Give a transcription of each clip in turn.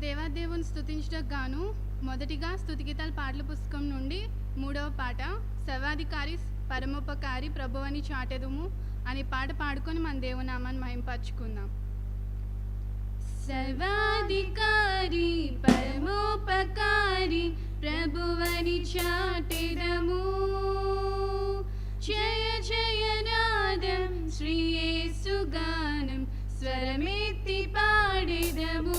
దేవాదేవుని స్తుతించడానికి గాను మొదటిగా స్తుతిగీతాల పాటల పుస్తకం నుండి 3వ పాట సర్వాధికారి పరమోపకారి ప్రభువని చాటెదుము అనే పాట పాడుకొని మన దేవుని నామాన్ని మహింపరచుకుందాం. సర్వాధికారి పరమోపకారి ప్రభువని చాటెదము, జయ జయ నాదం శ్రీ యేసు గానం స్వరమెత్తి పాడెదము.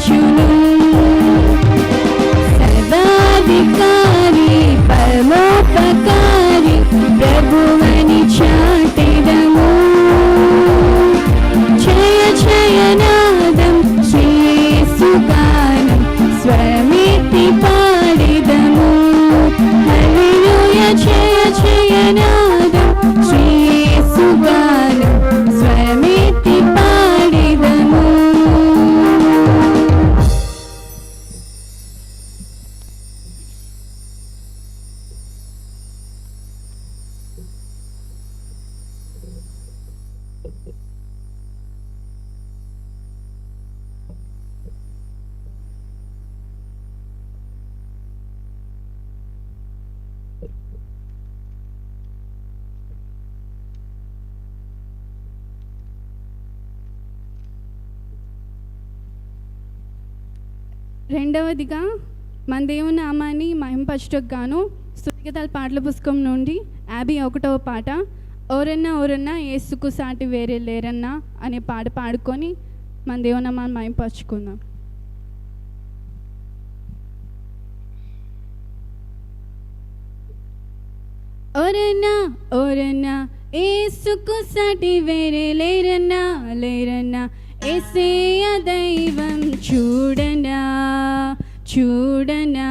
you know రెండవదిగా మన దేవుని నామాన్ని మహింపరచుటకు గాను స్తుతిగీతాల పాటల పుస్తకం నుండి 51వ పాట ఓరన్నా ఓరన్నా యేసుకు సాటి వేరే లేరన్నా అనే పాట పాడుకొని మన దేవుని నామాన్ని మహింపరచుకుందాం. ఓరన్నా ఓరన్నా యేసుకు సాటి వేరే లేరన్నా లేరన్నా యేసయ్య దైవం చూడనా చూడనా.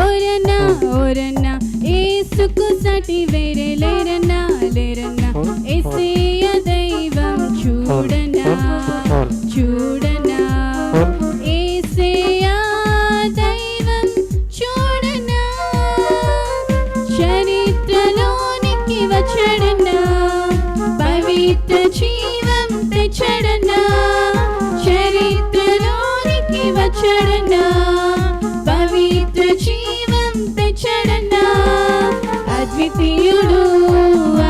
ఓరన్నా ఓరన్నా యేసుకు సాటి వేరే లేరన్నా లేరన్నా యేసయ్య దైవం చూడనా చూడనా. యేసయ్య దైవం చూడనా చరిత్రలోనికి వచ్చడనా పవిత్ర జీవం తెచ్చడనా చరిత్రలోనికి వచ్చడనా పవిత్ర జీవం తెచ్చడనా. అద్వితీయుడు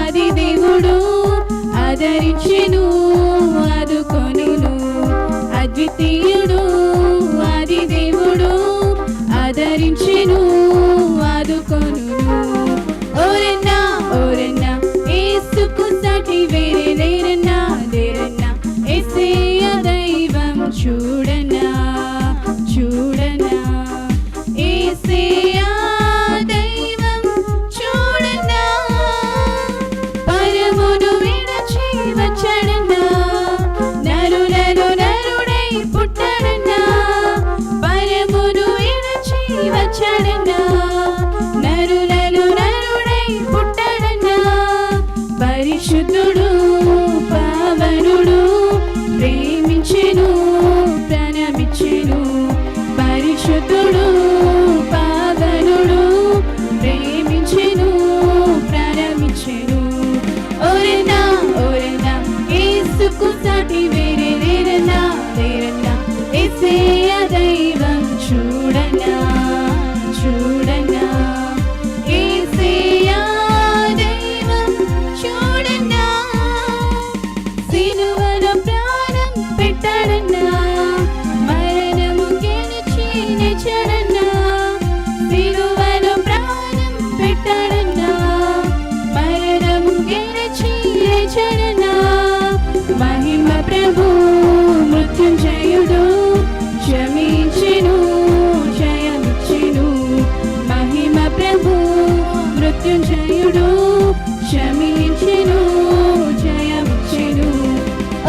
ఆది దేవుడు ఆదరించెను ఆదుకొనెను అద్వితీయుడు ఆది దేవుడు ఆదరించెను ఆదుకొనును. ఓరన్నా ఓరన్నా యేసుకు సాటి వేరే లేరన్నా లేరన్నా యేసయ్య దైవం చూడనా చూడనా. యేసయ్య దైవం చూడనా పరమును విడచి వచ్చడనా నరులలో నరుడై పుట్టడనా పరమును విడచి వచ్చడనా నరులలో నరుడై పుట్టడనా. పరిశుద్ధుడు పావనుడు ప్రేమించెను ప్రాణమిచ్చెను పరిశుద్ధుడు పావనుడు ప్రేమించెను ప్రాణమిచ్చెను. ఓరన్నా ఓరన్నా యేసుకు సాటి వేరే లేరన్నా లేరన్నా యేసయ్య దైవం చూడనా చూడనా. యేసయ్య దైవం చూడనా సిలువలో ప్రాణం పెట్టడనా మరణము గెలిచి నిలిచడనా సిలువలో ప్రాణం పెట్టడనా మరణము గెలిచి నిలిచడనా. మహిమ ప్రభు మృత్యుంజయుడు క్షమించెను జయమిచ్చెను మహిమ ప్రభు మృత్యుంజయుడు క్షమించెను జయమిచ్చెను.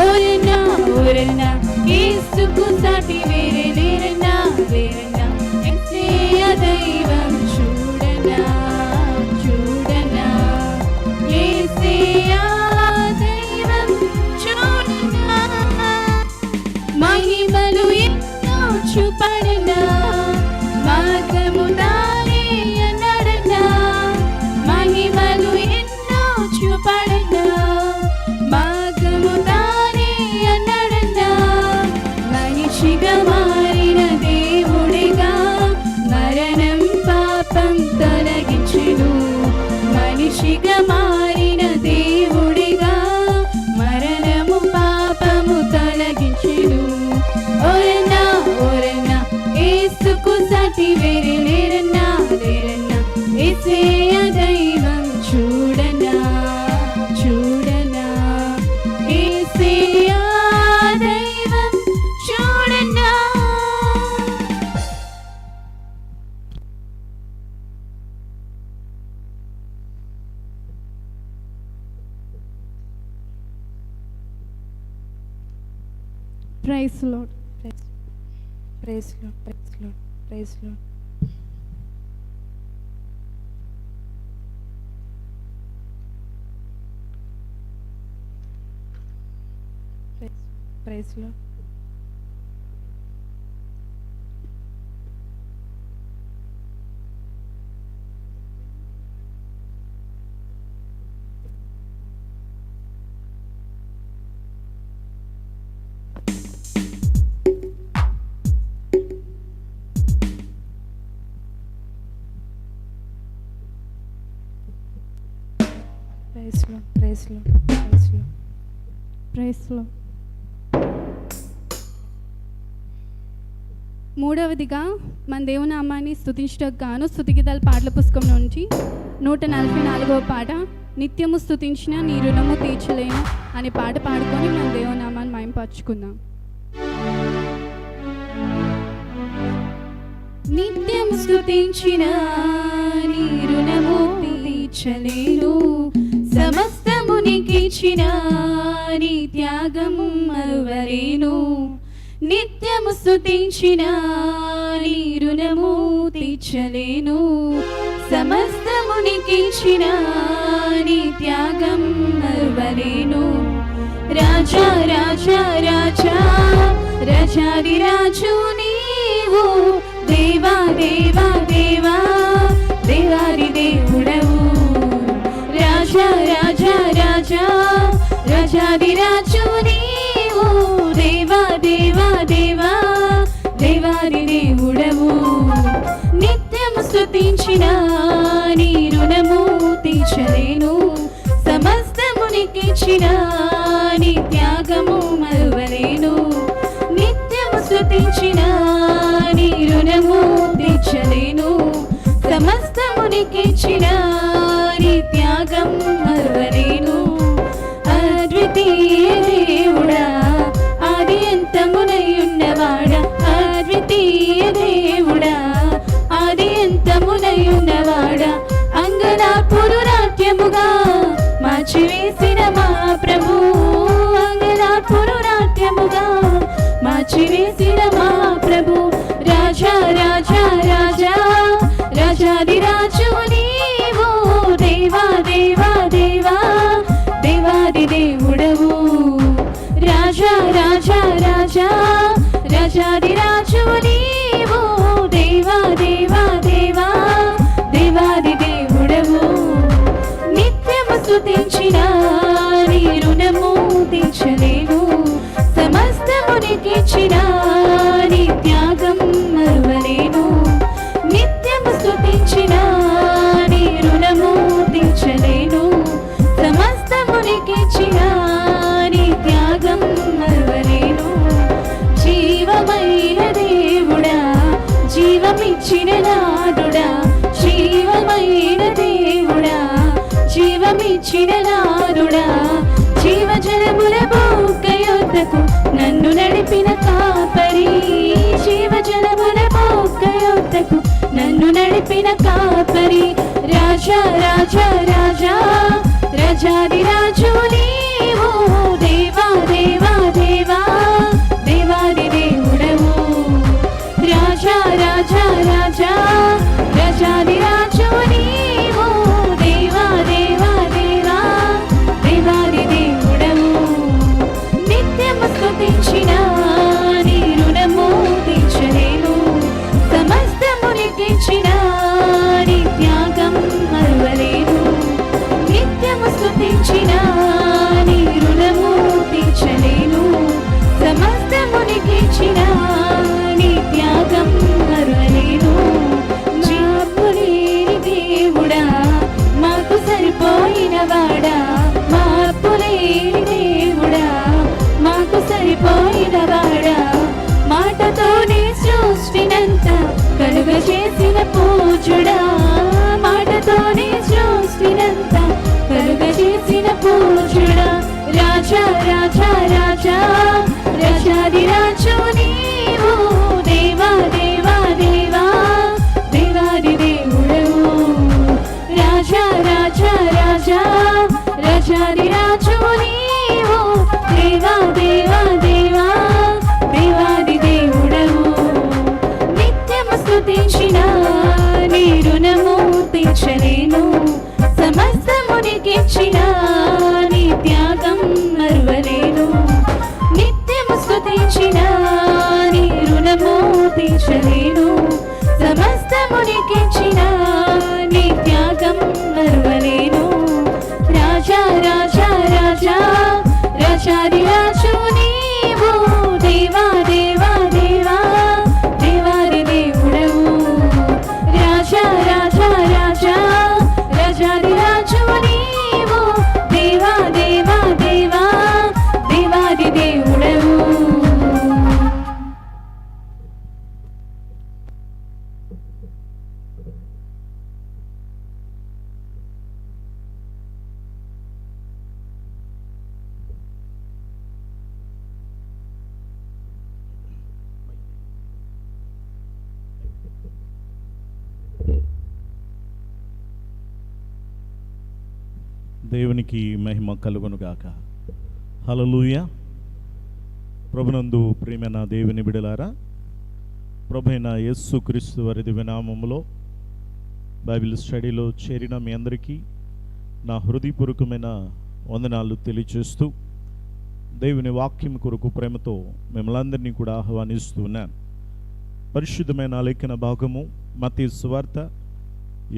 ఓరన్నా ఓరన్నా యేసుకు సాటి వేరే లేరన్నా లేరన్నా యేసయ్య దైవం చూడనా చూడనా. యేసయ్య దైవం చూడనా మహిమలు ఎన్నో చూపడనా మార్గము దారి అన్నడనా మహిమలు ఎన్నో చూపడనా మార్గము దారి అన్నడనా. మనిషిగా మారిన దేవుడిగా మరణం పాపం తొలగించెను మనిషిగా మారిన దేవుడిగా మరణము పాపము తొలగించెను. ఓరన్నా ఓరన్నా యేసుకు సాటి వేరే లేరన్నా లేరన్నా యేసయ్య దైవం చూడనా చూడనా. యేసయ్య దైవం చూడనా. Praise Lord praise Lord praise Lord praise Lord. Praise Lord. Praise Lord praise Lord praise Lord praise Lord. మూడవదిగా మన దేవునామాన్ని స్తుతించడానికి గాను స్తుతిగీతాల పాటల పుస్తకం నుంచి 144వ పాట నిత్యము స్తుతించిన నీ రుణము తీర్చలేను అనే పాట పాడుకొని మన దేవునామాన్ని మహిమపరచుకుందాం. నిత్యము స్తుతించిన నీ రుణము తీర్చలేను, సమస్తము నీకిచ్చిన నీ త్యాగము మరువలేను. నిత్యము స్తుతించిన నీ రుణము తీర్చలేను, సమస్తము నీకిచ్చిన నీ త్యాగం మరువలేను. రాజా రాజా రాజా రాజాది రాజు నీవు, దేవా దేవా దేవా దేవాది దేవుడవు. రాజా రాజా రాజా రాజాది రాజు నీవు, దేవా దేవా దేవా దేవాది దేవుడవు. నిత్యము స్తుతించిన నీ రుణము తీర్చలేను, సమస్తము నీకిచ్చిన నీ త్యాగము మరువలేను. నిత్యము స్తుతించిన నీ రుణము తీర్చలేను, సమస్తము నీకిచ్చిన నీ త్యాగం మరువలేను. అద్వితీయ దేవుడా, ఆది అంతమునై ఉన్నవాడా, అద్వితీయ దేవుడా, ఆది అంతమునై ఉన్నవాడా, అంగలార్పును నాట్యముగా మార్చివేసిన మా ప్రభు, అంగలార్పును నాట్యముగా మార్చివేసిన మా ప్రభు. రాజా రాజా రాజా రాజాది రాజు నీవు, దేవా దేవా దేవా దేవాది దేవుడవు. రాజా రాజా రాజా రాజాది రాజు నీవు, దేవా దేవా దేవా దేవాది దేవుడవు. నిత్యము స్తుతించిన నీ రుణము తీర్చలేను, సమస్తము నీకిచ్చిన నీ త్యాగం మరువలేను. నిత్యము స్తుతించిన నీ రుణము తీర్చలేను, సమస్తము నీకిచ్చిన నీ త్యాగం మరువలేను. జీవమైన దేవుడా, జీవమిచ్చిన నాదుడా, జీవమైన దేవుడా, జీవమిచ్చిన నాదుడా, జీవజలముల బొగ్గయొద్దకు నన్ను నడిపిన కాపరి, జీవజలముల బొగ్గయొద్దకు నన్ను నడిపిన కాపరి. రాజా రాజా రాజా రాజాది రాజు నీవు, దేవా దేవా దేవా దేవాది దేవుడవు. రాజా రాజా రాజా రాజాది రాజు నీవు, దేవా దేవా దేవా దేవాది దేవుడవు. నిత్యము స్తుతించిన నీ రుణము తీర్చలేను, సమస్తము నీకిచ్చిన నీ త్యాగం మరువలేను. నిత్యము స్తుతించిన నీ రుణము తీర్చలేను, సమస్తము నీకిచ్చిన నీ త్యాగం మరువలేను. మార్పులేని దేవుడా, మాకు సరిపోయిన వాడా, మార్పులేని దేవుడా, మాకు సరిపోయిన వాడా, మాటతోనే సృష్టినంత కలుగ చేసిన పూజుడా, మాటతోనే సృష్టినంత కలుగ చేసిన పూజుడా. రాజా రాజా రాజా రాజాది రాజు నీవు, దేవా దేవా దేవా దేవాది దేవుడవు. రాజా రాజా రాజా రాజాది రాజు నీవు, దేవా దేవా దేవా దేవాది దేవుడవు. నిత్యము స్తుతించిన నీ రుణము తీర్చలేను, సమస్తము నీకిచ్చిన నీ త్యాగం మరువలేను. నిత్యము స్తుతించిన నీ రుణము తీర్చలేను, సమస్తము నీకిచ్చిన నీ త్యాగం మరువలేను. రాజా రాజా రాజా రాజాది రాజు నీవు, దేవా దేవా దేవా దేవాది దేవుడవు. రాజా రాజా రాజా రాజాది రాజు నీవు, దేవా దేవా దేవా దేవాది దేవుడవు. దేవునికి మహిమ కలుగునుగాక. హల్లెలూయా. ప్రభునందు ప్రియమైన దేవుని బిడలారా, ప్రభువైన యేసుక్రీస్తు వారి దివ్యనామములో బైబిల్ స్టడీలో చేరిన మీ అందరికీ నా హృదయపూర్వకమైన వందనాలు తెలియచేస్తూ దేవుని వాక్యం కొరకు ప్రేమతో మిమ్మల్ందరినీ కూడా ఆహ్వానిస్తూ ఉన్నాను. పరిశుద్ధమైన లేఖన భాగము మత్తయి సువార్త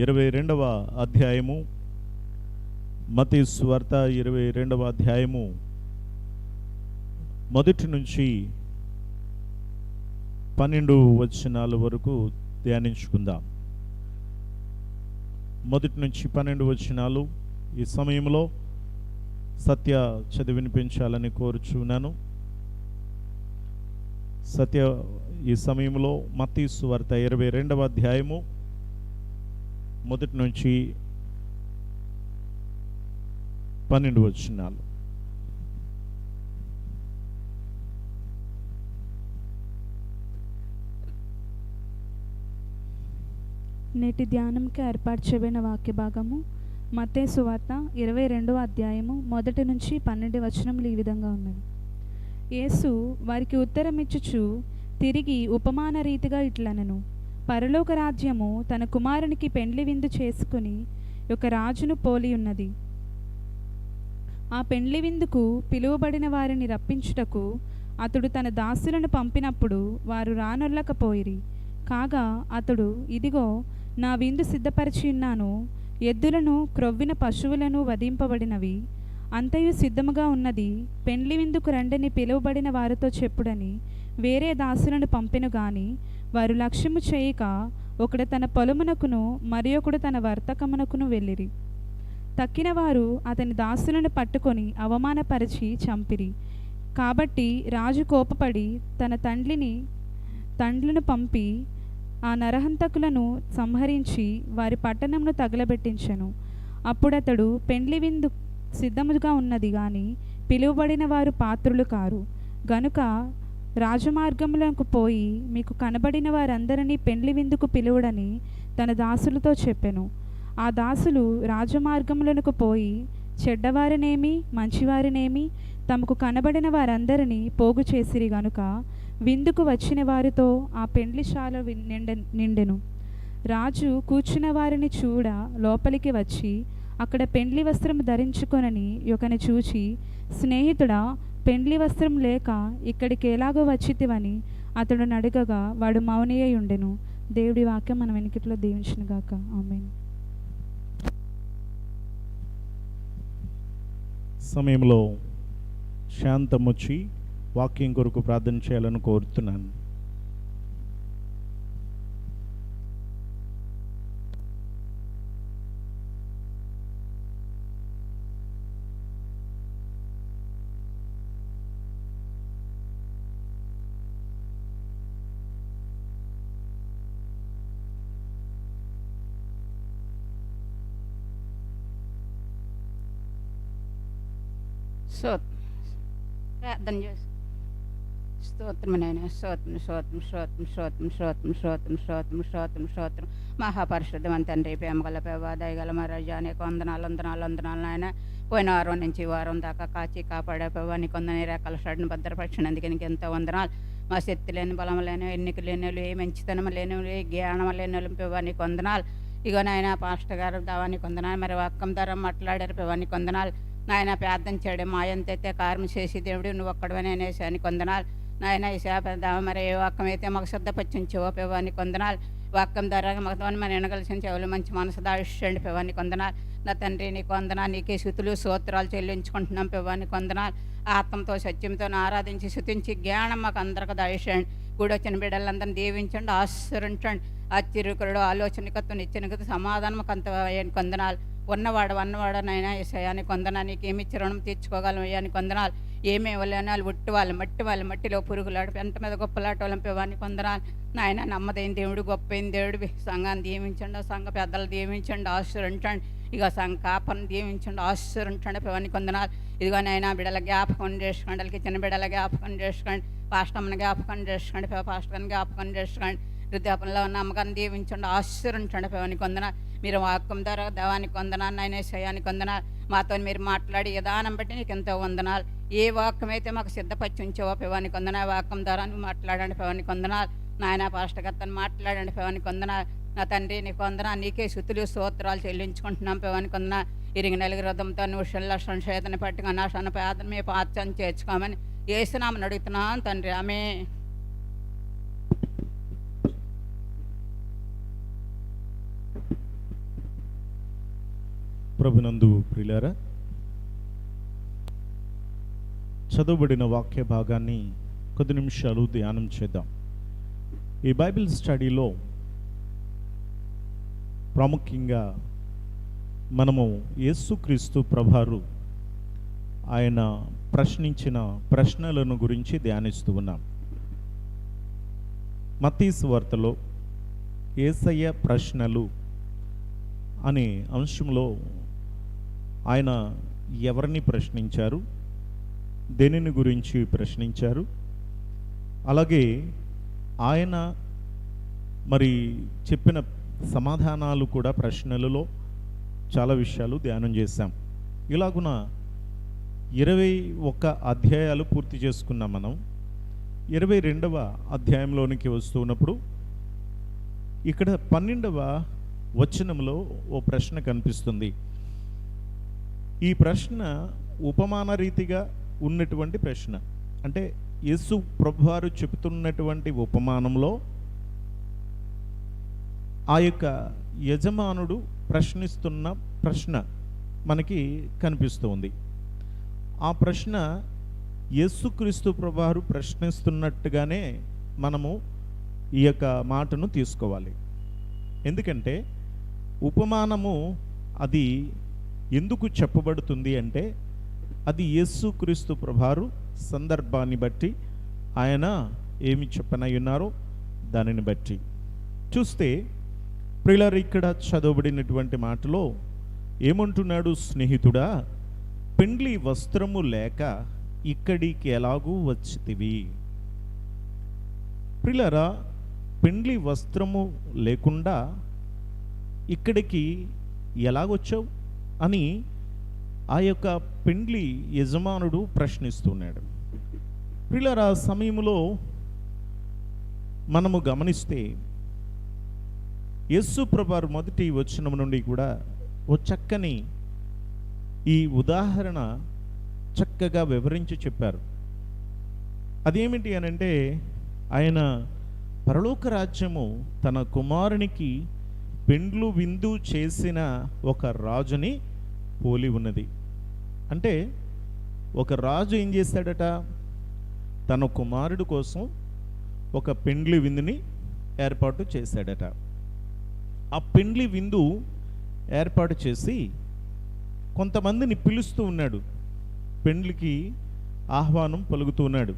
22వ అధ్యాయము. మత్తయి సువార్త 22వ అధ్యాయము మొదటి నుంచి 12 వచనాల వరకు ధ్యానించుకుందాం. మొదటి నుంచి 12 వచనాలు ఈ సమయంలో సత్య చదివి వినిపించాలని కోరుచున్నాను. సత్య ఈ సమయంలో మత్తయి సువార్త 22వ అధ్యాయము మొదటి నుంచి 12 వచనాలు. నేటి ధ్యానంకి ఏర్పాటు చేయబడిన వాక్య భాగము మత్తయి సువార్త 22వ అధ్యాయము మొదటి నుంచి 12 వచనములు ఈ విధంగా ఉన్నది. యేసు వారికి ఉత్తరమిచ్చుచు తిరిగి ఉపమాన రీతిగా ఇట్లనెను, పరలోక రాజ్యము తన కుమారునికి పెండ్లి విందు చేసుకుని ఒక రాజును పోలి ఉన్నది. ఆ పెండ్లి విందుకు పిలువబడిన వారిని రప్పించుటకు అతడు తన దాసులను పంపినప్పుడు వారు రానొల్లకపోయిరి. కాగా అతడు, ఇదిగో నా విందు సిద్ధపరిచి ఉన్నాను, ఎద్దులను క్రొవ్విన పశువులను వధింపబడినవి, అంతయు సిద్ధముగా ఉన్నది, పెండ్లి విందుకు రండని పిలువబడిన వారితో చెప్పుడని వేరే దాసులను పంపెను గాని వారు లక్ష్యము చేయక ఒకడు తన పొలమునకును మరి ఒకడు తన వర్తకమునకును వెళ్ళిరి. తక్కిన వారు అతని దాసులను పట్టుకొని అవమానపరిచి చంపిరి. కాబట్టి రాజు కోపపడి తన తండ్రిని పంపి ఆ నరహంతకులను సంహరించి వారి పట్టణంను తగలబెట్టించెను. అప్పుడతడు, పెండ్లి విందు సిద్ధముగా ఉన్నది గాని పిలువబడిన వారు పాత్రులు కారు, గనుక రాజమార్గములకు పోయి మీకు కనబడిన వారందరినీ పెండ్లి విందుకు పిలువడని తన దాసులతో చెప్పెను. ఆ దాసులు రాజమార్గములకు పోయి చెడ్డవారినేమి మంచివారినేమి తమకు కనబడిన వారందరినీ పోగు చేసిరి. గనుక విందుకు వచ్చిన వారితో ఆ పెండ్లిశాల నిండెను. రాజు కూర్చున్న వారిని చూడ లోపలికి వచ్చి అక్కడ పెండ్లి వస్త్రం ధరించుకొనని ఒకని చూచి, స్నేహితుడా, పెండ్లి వస్త్రం లేక ఇక్కడికి ఎలాగో వచ్చితివని అతడు అడగగా వాడు మౌనియై ఉండెను. దేవుడి వాక్యం మన వెనుకట్లో దీవించునుగాక. ఆమేన్. సమయంలో శాంతమొచ్చి వాక్యం కొరకు ప్రార్థన చేయాలని కోరుతున్నాను. ప్రార్థన చేసి స్తోత్రమునైనా స్తోత్రం స్తోత్రం స్తోత్రం స్తోత్రం స్తోత్రం స్తోత్రం స్తోత్రం స్తోత్రం స్తోత్రం మహాపరిశుద్ధమైన తండ్రి, ప్రేమగల పేవ దయగల మహారాజా, అనేక వందనాలు నాయన. పోయిన వారం నుంచి వారం దాకా కాచి కాపాడే పేవ నీకు వందని రెక్కల షడ్ను భద్రపరిచినందుకు నీకు ఎంతో వందనాలు. మా శక్తి లేని, బలం లేని, ఎన్నిక లేని, ఏ మంచితనం లేని, ఏ జ్ఞానం లేని పేవ నీకు వందనాలు. ఇగో నాయన పాస్టర్ గారు దావానికి వందనాలు. మరి వాక్కం ధర మాట్లాడారు పేవ నీకు వందనాలు. నాయన ప్రార్థన చేయడం మాయంతైతే కార్యం చేసి దేవుడు నువ్వు ఒక్కడవనే అనేసి అని కొందనాలు. నాయన ఈ సేప మరి ఏ వాక్యం అయితే మాకు శుద్ధపరిచించవో పేవాన్ని కొందనాలు. వాక్యం ద్వారా మాకు మన ఎనగలిసిన చెవులు మంచి మనసు దాయిష్టండి పేవాన్ని కొందనాలు. నా తండ్రి నీకు వందనా, నీకే స్తుతులు స్తోత్రాలు చెల్లించుకుంటున్నాం పేవాన్ని కొందనాలు. ఆత్మతో సత్యంతో ఆరాధించి స్తుతించి జ్ఞానం మాకు అందరికి దాయిష్టండి. కూడొచ్చిన బిడ్డలందరినీ దీవించండి, ఆశీర్వించండి. ఆశ్చర్యకరుడు, ఆలోచనకత్వం, నిత్యనకత, సమాధానం అంత కొందనాలు. ఉన్నవాడు నైనా ఏసయాని కొందనా, నీకు ఏమి రుణం తీర్చుకోగలం అయ్యాని కొందనాలు. ఏమి ఇవ్వలేనాలు ఒట్టి వాళ్ళు మట్టిలో పురుగులాడు పెంట మీద గొప్పలాట వాళ్ళం పేవాన్ని కొందనాలు. నాయన నమ్మదైన దేవుడు, గొప్పైన దేవుడు, సంఘాన్ని దీవించండి, సంఘ పెద్దలు దీవించండి, ఆశీర్వించండి. ఇక సంఘ కాపని దీవించండి, ఆశీర్వించండి పేవాన్ని కొందనాలు. ఇదిగో నైనా బిడ్డల జ్ఞాపకం చేసుకోండి, వాళ్ళకి చిన్న బిడ్డల జ్ఞాపకం చేసుకోండి, పాస్టమ్మని జ్ఞాపకం చేసుకోండి, పాస్టర్ని జ్ఞాపకం చేసుకోండి. వృద్ధాపంలో ఉన్న అమ్మగారిని దీవించండి, ఆశీర్వించండి పేవాన్ని కొందనాలు. మీరు వాక్యం ద్వారా దేవానికి వందనాన్ని, ఆయన శయానికి వందన. మాతో మీరు మాట్లాడి విధానం బట్టి నీకు ఎంతో వందనాలు. ఏ వాక్యం అయితే మాకు సిద్ధపరిచి ఉంచావో పివానికి వందనాలు. వాక్యం ద్వారా నువ్వు మాట్లాడండి పివానికి వందనాలు. నాయన పాస్టర్ గారితో మాట్లాడండి పివానికి వందనాలు. నా తండ్రి నీకు వందనాలు. నీకే స్తుతులు స్తోత్రాలు చెల్లించుకుంటున్నాం పివానికి వందనాలు. ఇరిగి నలుగురు రథంతో నువ్వు సంశేతని పట్టుగా నా సన్న పేదను మీ పాత్రను చేర్చుకోమని యేసునామని అడుగుతున్నాను తండ్రి. ఆమె ప్రభునందు ప్రియులారా, చదవబడిన వాక్య భాగాన్ని కొద్ది నిమిషాలు ధ్యానం చేద్దాం. ఈ బైబిల్ స్టడీలో ప్రాముఖ్యంగా మనము యేసుక్రీస్తు ప్రభువారు ఆయన ప్రశ్నించిన ప్రశ్నలను గురించి ధ్యానిస్తూ ఉన్నాం. మత్తయి సువార్తలో యేసయ్య ప్రశ్నలు అనే అంశంలో ఆయన ఎవరిని ప్రశ్నించారు, దేనిని గురించి ప్రశ్నించారు, అలాగే ఆయన మరి చెప్పిన సమాధానాలు కూడా ప్రశ్నలలో చాలా విషయాలు ధ్యానం చేశాం. ఇలాగున 21 అధ్యాయాలు పూర్తి చేసుకున్నాం. మనం 22వ అధ్యాయంలోనికి వస్తున్నప్పుడు ఇక్కడ 12వ వచనంలో ఓ ప్రశ్న కనిపిస్తుంది. ఈ ప్రశ్న ఉపమాన రీతిగా ఉన్నటువంటి ప్రశ్న. అంటే యేసు ప్రభువారు చెబుతున్నటువంటి ఉపమానంలో ఆ యొక్క యజమానుడు ప్రశ్నిస్తున్న ప్రశ్న మనకి కనిపిస్తుంది. ఆ ప్రశ్న యేసుక్రీస్తు ప్రభువారు ప్రశ్నిస్తున్నట్టుగానే మనము ఈ యొక్క మాటను తీసుకోవాలి. ఎందుకంటే ఉపమానము అది ఎందుకు చెప్పబడుతుంది అంటే అది యేసుక్రీస్తు ప్రభువారు సందర్భాన్ని బట్టి ఆయన ఏమి చెప్పనయ్యున్నారో దానిని బట్టి చూస్తే ప్రియులారా, ఇక్కడ చదవబడినటువంటి మాటలో ఏమంటున్నాడు? స్నేహితుడా, పెండ్లి వస్త్రము లేక ఇక్కడికి ఎలాగూ వచ్చితివి? ప్రియులారా, పెండ్లి వస్త్రము లేకుండా ఇక్కడికి ఎలాగొచ్చావు అని ఆ యొక్క పెండ్లి యజమానుడు ప్రశ్నిస్తున్నాడు. ప్రియులారా, సమయంలో మనము గమనిస్తే యేసు ప్రభువారు మొదటి వచనం నుండి కూడా ఓ చక్కని ఈ ఉదాహరణ చక్కగా వివరించి చెప్పారు. అదేమిటి అనంటే, ఆయన పరలోక రాజ్యము తన కుమారునికి పెండ్లు విందు చేసిన ఒక రాజుని పోలి ఉన్నది. అంటే ఒక రాజు ఏం చేశాడట? తన కుమారుడు కోసం ఒక పెండ్లి విందుని ఏర్పాటు చేశాడట. ఆ పెండ్లి విందు ఏర్పాటు చేసి కొంతమందిని పిలుస్తూ ఉన్నాడు. పెండ్లికి ఆహ్వానం పలుకుతూ ఉన్నాడు.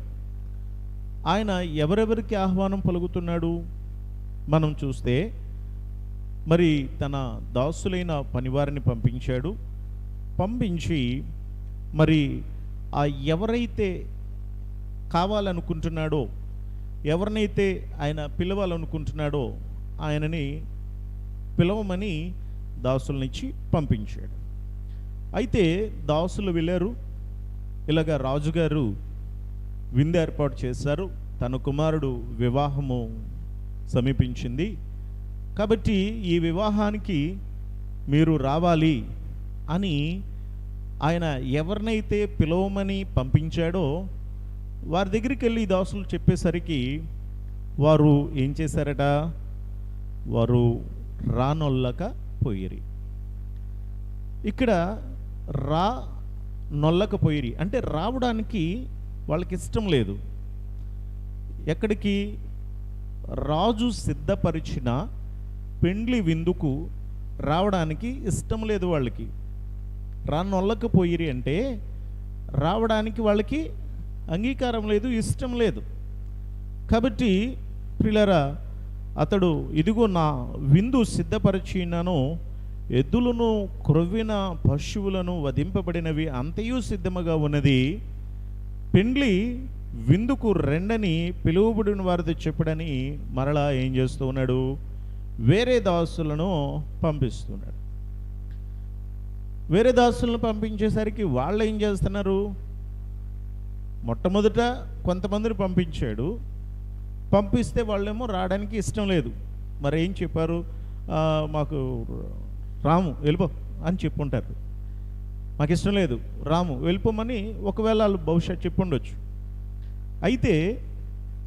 ఆయన ఎవరెవరికి ఆహ్వానం పలుకుతున్నాడు మనం చూస్తే, మరి తన దాసులైన పనివారిని పంపించాడు. పంపించి మరి ఆ ఎవరైతే కావాలనుకుంటున్నాడో, ఎవరినైతే ఆయన పిలవాలనుకుంటున్నాడో ఆయనని పిలవమని దాసులనిచ్చి పంపించాడు. అయితే దాసులు వెళ్ళారు. ఇలాగా రాజుగారు విందు ఏర్పాటు చేశారు. తన కుమారుడు వివాహము సమీపించింది కాబట్టి ఈ వివాహానికి మీరు రావాలి అని ఆయన ఎవరినైతే పిలవమని పంపించాడో వారి దగ్గరికి వెళ్ళి దాసులు చెప్పేసరికి వారు ఏం చేశారట? వారు రానొల్లక పోయిరి. ఇక్కడ నొల్లకపోయిరి అంటే రావడానికి వాళ్ళకి ఇష్టం లేదు. ఎక్కడికి? రాజు సిద్ధపరిచిన పెండ్లి విందుకు రావడానికి ఇష్టం లేదు వాళ్ళకి. రానొల్లకపోయిరి అంటే రావడానికి వాళ్ళకి అంగీకారం లేదు, ఇష్టం లేదు. కాబట్టి ప్రియులారా, అతడు ఇదిగో నా విందు సిద్ధపరిచినను, ఎద్దులను క్రొవ్విన పశువులను వధింపబడినవి అంతయు సిద్ధముగా ఉన్నది, పెండ్లి విందుకు రెండని పిలువబడిన వారితో చెప్పడని మరలా ఏం చేస్తూ ఉన్నాడు? వేరే దాసులను పంపిస్తున్నాడు. వేరే దాసులను పంపించేసరికి వాళ్ళు ఏం చేస్తున్నారు? మొట్టమొదట కొంతమందిని పంపించాడు, పంపిస్తే వాళ్ళేమో రావడానికి ఇష్టం లేదు. మరి ఏం చెప్పారు? మాకు రాము వెళ్ళిపో అని చెప్పుంటారు. మాకు ఇష్టం లేదు రాము వెళ్ళిపోమని ఒకవేళ వాళ్ళు బహుశా చెప్పుండొచ్చు. అయితే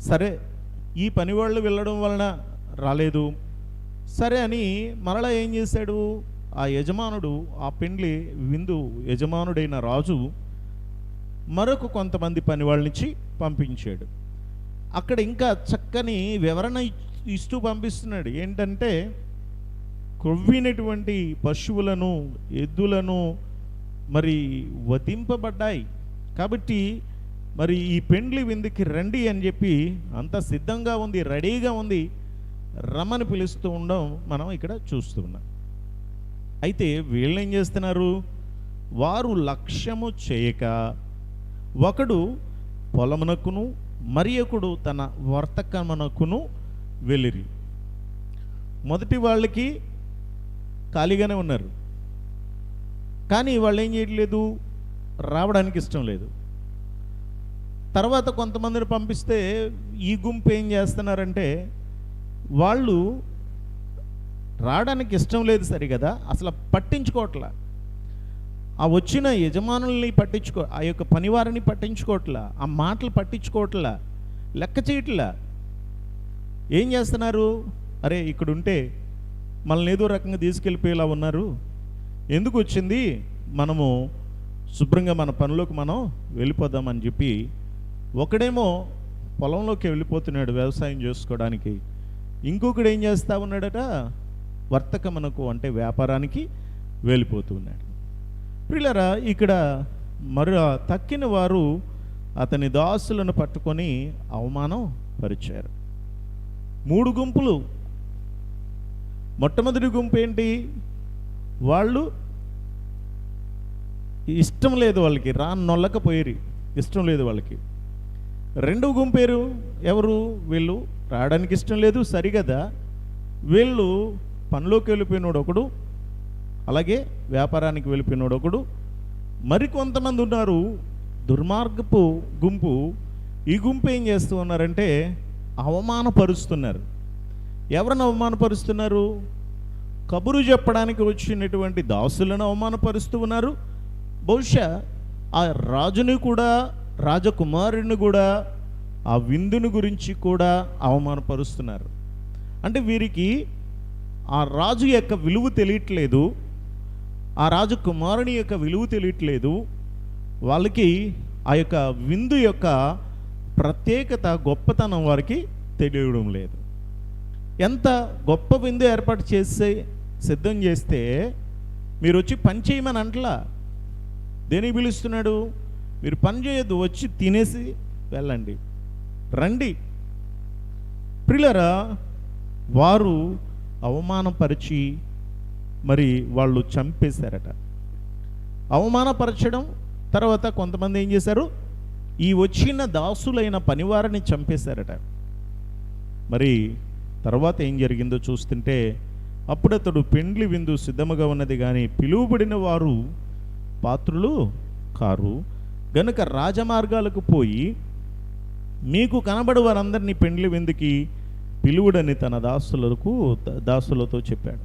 సరే, ఈ పని వాళ్ళు వెళ్ళడం వలన రాలేదు సరే అని మరలా ఏం చేశాడు? ఆ యజమానుడు, ఆ పెండ్లి విందు యజమానుడైన రాజు మరొక కొంతమంది పని వాళ్ళనిచ్చి పంపించాడు. అక్కడ ఇంకా చక్కని వివరణ ఇస్తూ పంపిస్తున్నాడు. ఏంటంటే, క్రొవ్వినటువంటి పశువులను, ఎద్దులను మరి వధింపబడ్డాయి కాబట్టి మరి ఈ పెండ్లి విందుకి రండి అని చెప్పి అంత సిద్ధంగా ఉంది, రెడీగా ఉంది, రమ్మని పిలుస్తూ ఉండడం మనం ఇక్కడ చూస్తూ ఉన్నాం. అయితే వీళ్ళు ఏం చేస్తున్నారు? వారు లక్ష్యము చేయక ఒకడు పొలమునకును మరి ఒకడు తన వర్తకమునకును వెళ్ళిరి. మొదటి వాళ్ళకి ఖాళీగానే ఉన్నారు, కానీ వాళ్ళు ఏం చేయట్లేదు, రావడానికి ఇష్టం లేదు. తర్వాత కొంతమందిని పంపిస్తే ఈ గుంపు ఏం చేస్తున్నారంటే, వాళ్ళు రావడానికి ఇష్టం లేదు సరిగదా, అసలు పట్టించుకోవట్లా. ఆ వచ్చిన యజమానుల్ని ఆ యొక్క పనివారిని పట్టించుకోవట్లా, ఆ మాటలు పట్టించుకోవట్లా, లెక్క చేయట్లా. ఏం చేస్తున్నారు? అరే ఇక్కడ ఉంటే మనల్ని ఏదో రకంగా తీసుకెళ్ళిపోయేలా ఉన్నారు, ఎందుకు వచ్చింది, మనము శుభ్రంగా మన పనిలోకి మనం వెళ్ళిపోదామని చెప్పి ఒకడేమో పొలంలోకి వెళ్ళిపోతున్నాడు వ్యవసాయం చేసుకోవడానికి, ఇంకొకడు ఏం చేస్తూ ఉన్నాడట, వర్తకమునకు అంటే వ్యాపారానికి వెళ్ళిపోతూ ఉన్నాడు. ప్రియులారా, ఇక్కడ తక్కిన వారు అతని దాసులను పట్టుకొని అవమానం పరిచారు. 3 గుంపులు. మొట్టమొదటి గుంపు ఏంటి? వాళ్ళు ఇష్టం లేదు, వాళ్ళకి నొల్లకపోయేరి, ఇష్టం లేదు వాళ్ళకి. 2వ గుంపు ఎవరు? వీళ్ళు రావడానికి ఇష్టం లేదు సరిగదా, వీళ్ళు పనిలోకి వెళ్ళిపోయినోడు ఒకడు, అలాగే వ్యాపారానికి వెళ్ళిపోయినోడు ఒకడు, మరికొంతమంది ఉన్నారు దుర్మార్గపు గుంపు. ఈ గుంపు ఏం చేస్తూ ఉన్నారంటే అవమానపరుస్తున్నారు. ఎవరిని అవమానపరుస్తున్నారు? కబురు చెప్పడానికి వచ్చినటువంటి దాసులను అవమానపరుస్తూ ఉన్నారు. బహుశా ఆ రాజుని కూడా, రాజకుమారుని కూడా, ఆ విందుని గురించి కూడా అవమానపరుస్తున్నారు. అంటే వీరికి ఆ రాజు యొక్క విలువ తెలియట్లేదు, ఆ రాజకుమారుని యొక్క విలువ తెలియట్లేదు, వాళ్ళకి ఆ యొక్క విందు యొక్క ప్రత్యేకత, గొప్పతనం వారికి తెలియడం లేదు. ఎంత గొప్ప విందు ఏర్పాటు చేసి సిద్ధం చేస్తే మీరు వచ్చి పని చేయమని అంటలా. దేనికి పిలుస్తున్నాడు? మీరు పని చేయొద్దు, వచ్చి తినేసి వెళ్ళండి, రండి. ప్రియులారా, వారు అవమానపరిచి మరి వాళ్ళు చంపేశారట. అవమానపరచడం తర్వాత కొంతమంది ఏం చేశారు? ఈ వచ్చిన దాసులైన పనివారిని చంపేశారట. మరి తర్వాత ఏం జరిగిందో చూస్తుంటే, అప్పుడు అతడు పెండ్లి విందు సిద్ధముగా ఉన్నది కానీ పిలువబడిన వారు పాత్రులు కారు గనుక రాజమార్గాలకు పోయి మీకు కనబడి వారందరినీ పెండ్లి విందుకి పిలువుడని తన దాసులతో చెప్పాడు.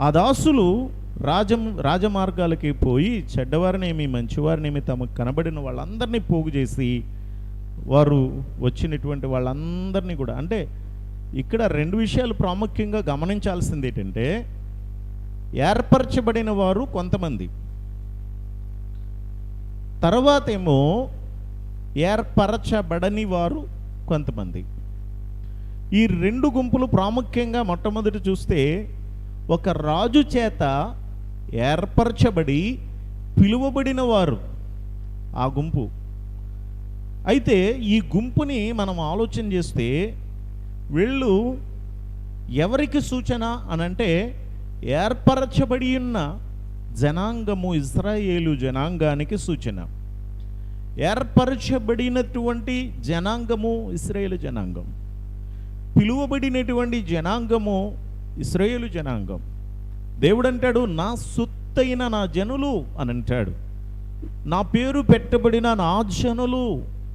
ఆ దాసులు రాజమార్గాలకి పోయి చెడ్డవారినేమి మంచివారినేమి తమకు కనబడిన వాళ్ళందరినీ పోగు చేసి వారు వచ్చినటువంటి వాళ్ళందరినీ కూడా, అంటే ఇక్కడ 2 విషయాలు ప్రాముఖ్యంగా గమనించాల్సింది ఏంటంటే, ఏర్పరచబడిన వారు కొంతమంది, తర్వాత ఏమో ఏర్పరచబడని వారు కొంతమంది. ఈ 2 గుంపులు ప్రాముఖ్యంగా మొట్టమొదటి చూస్తే ఒక రాజు చేత ఏర్పరచబడి పిలువబడిన వారు ఆ గుంపు. అయితే ఈ గుంపుని మనం ఆలోచన చేస్తే వీళ్ళు ఎవరికి సూచన అనంటే, ఏర్పరచబడి ఉన్న జనాంగము, ఇశ్రాయేలు జనాంగానికి సూచన. ఏర్పరచబడినటువంటి జనాంగము ఇశ్రాయేలు జనాంగం, పిలువబడినటువంటి జనాంగము ఇశ్రాయేలు జనాంగం. దేవుడు అంటాడు, నా సొత్తు సొత్తైన నా జనులు అని అంటాడు. నా పేరు పెట్టబడిన నా జనులు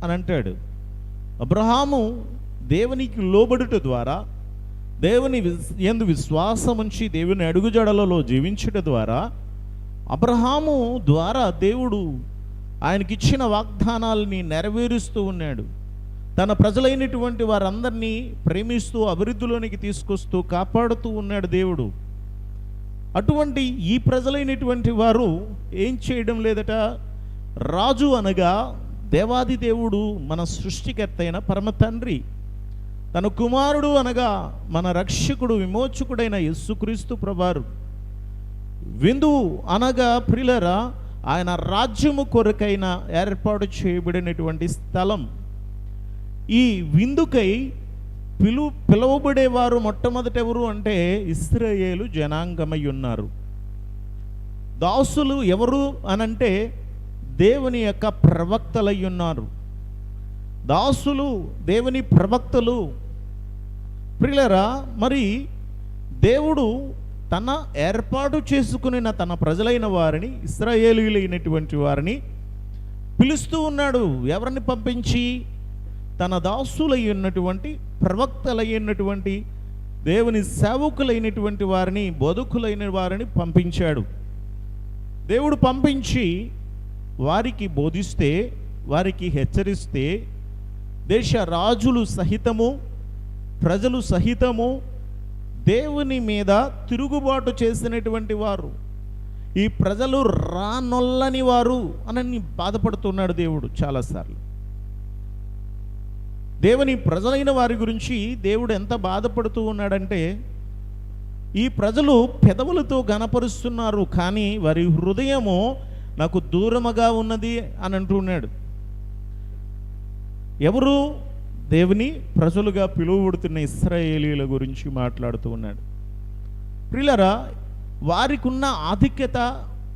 అని అంటాడు. అబ్రహాము దేవునికి లోబడుట ద్వారా, దేవుని యందు విశ్వాసం ఉంచి దేవుని అడుగుజాడలలో జీవించుట ద్వారా, అబ్రహాము ద్వారా దేవుడు ఆయనకిచ్చిన వాగ్దానాలని నెరవేరుస్తూ ఉన్నాడు. తన ప్రజలైనటువంటి వారందరినీ ప్రేమిస్తూ అభివృద్ధిలోనికి తీసుకొస్తూ కాపాడుతూ ఉన్నాడు దేవుడు. అటువంటి ఈ ప్రజలైనటువంటి వారు ఏం చేయడం లేదట. రాజు అనగా దేవాది దేవుడు, మన సృష్టికర్త అయిన పరమ తండ్రి, తన కుమారుడు అనగా మన రక్షకుడు విమోచకుడైన యేసుక్రీస్తు ప్రభువారు, విందువు అనగా ప్రియులారా ఆయన రాజ్యము కొరకైన ఏర్పాటు చేయబడినటువంటి స్థలం. ఈ విందుకై పిలువబడేవారు మొట్టమొదట ఎవరు అంటే ఇశ్రాయేలు జనాంగమై ఉన్నారు. దాసులు ఎవరు అనంటే దేవుని యొక్క ప్రవక్తలై ఉన్నారు. దాసులు దేవుని ప్రవక్తలు. ప్రియులారా, మరి దేవుడు తన ఏర్పాటు చేసుకున్న తన ప్రజలైన వారిని, ఇశ్రాయేలీయులైనటువంటి వారిని పిలుస్తూ ఉన్నాడు. ఎవరిని పంపించి? తన దాసులై ఉన్నటువంటి, ప్రవక్తలైనటువంటి, దేవుని సేవకులైనటువంటి వారిని, బోధకులైన వారిని పంపించాడు. దేవుడు పంపించి వారికి బోధిస్తే, వారికి హెచ్చరిస్తే, దేశ రాజులు సహితము, ప్రజలు సహితము దేవుని మీద తిరుగుబాటు చేసినటువంటి వారు, ఈ ప్రజలు రానొల్లని వారు అని బాధపడుతున్నాడు దేవుడు చాలాసార్లు. దేవుని ప్రజలైన వారి గురించి దేవుడు ఎంత బాధపడుతూ ఉన్నాడంటే, ఈ ప్రజలు పెదవులతో గణపరుస్తున్నారు కానీ వారి హృదయము నాకు దూరముగా ఉన్నది అని అంటున్నాడు. ఎవరు? దేవుని ప్రజలుగా పిలువబడుతున్న ఇశ్రాయేలీయుల గురించి మాట్లాడుతూ ఉన్నాడు. ప్రియులారా, వారికి ఉన్న ఆధిక్యత,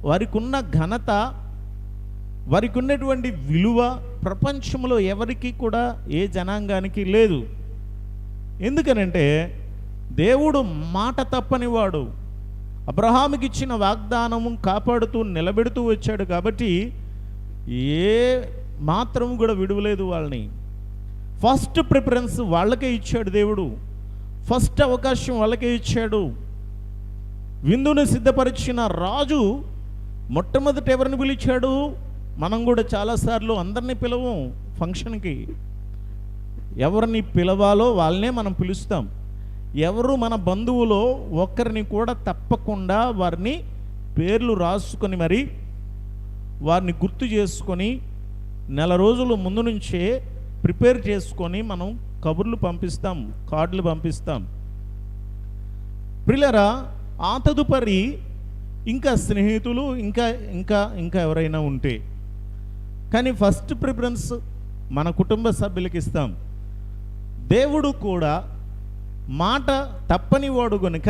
వారికి ఉన్న ఘనత, వారికి ఉన్నటువంటి విలువ ప్రపంచంలో ఎవరికి కూడా, ఏ జనాంగానికి లేదు. ఎందుకనంటే దేవుడు మాట తప్పని వాడు. అబ్రహాముకి ఇచ్చిన వాగ్దానము కాపాడుతూ నిలబెడుతూ వచ్చాడు కాబట్టి ఏ మాత్రం కూడా విడువలేదు వాళ్ళని. ఫస్ట్ ప్రిఫరెన్స్ వాళ్ళకే ఇచ్చాడు దేవుడు. ఫస్ట్ అవకాశం వాళ్ళకే ఇచ్చాడు. విందును సిద్ధపరిచిన రాజు మొట్టమొదట ఎవరిని పిలిచాడు? మనం కూడా చాలాసార్లు అందరినీ పిలవం ఫంక్షన్కి. ఎవరిని పిలవాలో వాళ్ళనే మనం పిలుస్తాం. ఎవరు మన బంధువులో ఒక్కరిని కూడా తప్పకుండా వారిని పేర్లు రాసుకొని మరి వారిని గుర్తు చేసుకొని నెల రోజుల ముందు నుంచే ప్రిపేర్ చేసుకొని మనం కబుర్లు పంపిస్తాం, కార్డులు పంపిస్తాం. ప్రియులారా, ఆ తదుపరి ఇంకా స్నేహితులు, ఇంకా ఇంకా ఇంకా ఎవరైనా ఉంటే, కానీ ఫస్ట్ ప్రిఫరెన్స్ మన కుటుంబ సభ్యులకి ఇస్తాం. దేవుడు కూడా మాట తప్పని వాడు గనుక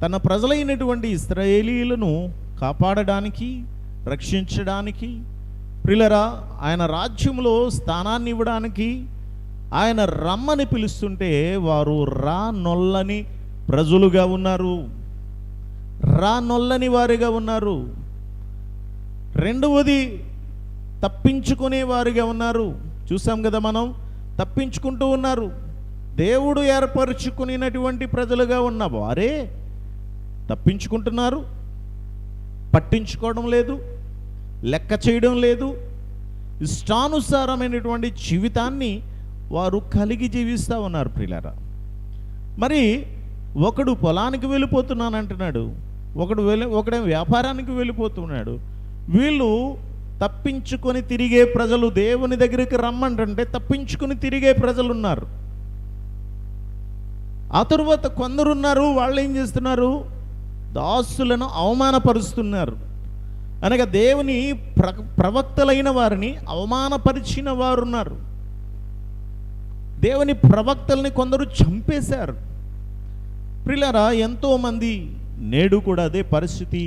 తన ప్రజలైనటువంటి ఇశ్రాయేలీయులను కాపాడడానికి, రక్షించడానికి, ప్రియులారా ఆయన రాజ్యంలో స్థానాన్ని ఇవ్వడానికి ఆయన రమ్మని పిలుస్తుంటే వారు రానొల్లని ప్రజలుగా ఉన్నారు, రానొల్లని వారిగా ఉన్నారు. రెండవది తప్పించుకునే వారిగా ఉన్నారు. చూసాం కదా, మనం తప్పించుకుంటూ ఉన్నారు. దేవుడు ఏర్పరచుకునేటువంటి ప్రజలుగా ఉన్న వారే తప్పించుకుంటున్నారు, పట్టించుకోవడం లేదు, లెక్క చేయడం లేదు. ఇష్టానుసారమైనటువంటి జీవితాన్ని వారు కలిగి జీవిస్తూ ఉన్నారు. ప్రియులారా, మరి ఒకడు పొలానికి వెళ్ళిపోతున్నానంటున్నాడు, ఒకడే వ్యాపారానికి వెళ్ళిపోతున్నాడు. వీళ్ళు తప్పించుకొని తిరిగే ప్రజలు. దేవుని దగ్గరికి రమ్మంటే తప్పించుకొని తిరిగే ప్రజలు ఉన్నారు. ఆ తరువాత కొందరున్నారు, వాళ్ళు ఏం చేస్తున్నారు? దాసులను అవమానపరుస్తున్నారు. అనగా దేవుని ప్రవక్తలైన వారిని అవమానపరిచిన వారు ఉన్నారు. దేవుని ప్రవక్తల్ని కొందరు చంపేశారు. ప్రియులారా, ఎంతోమంది నేడు కూడా అదే పరిస్థితి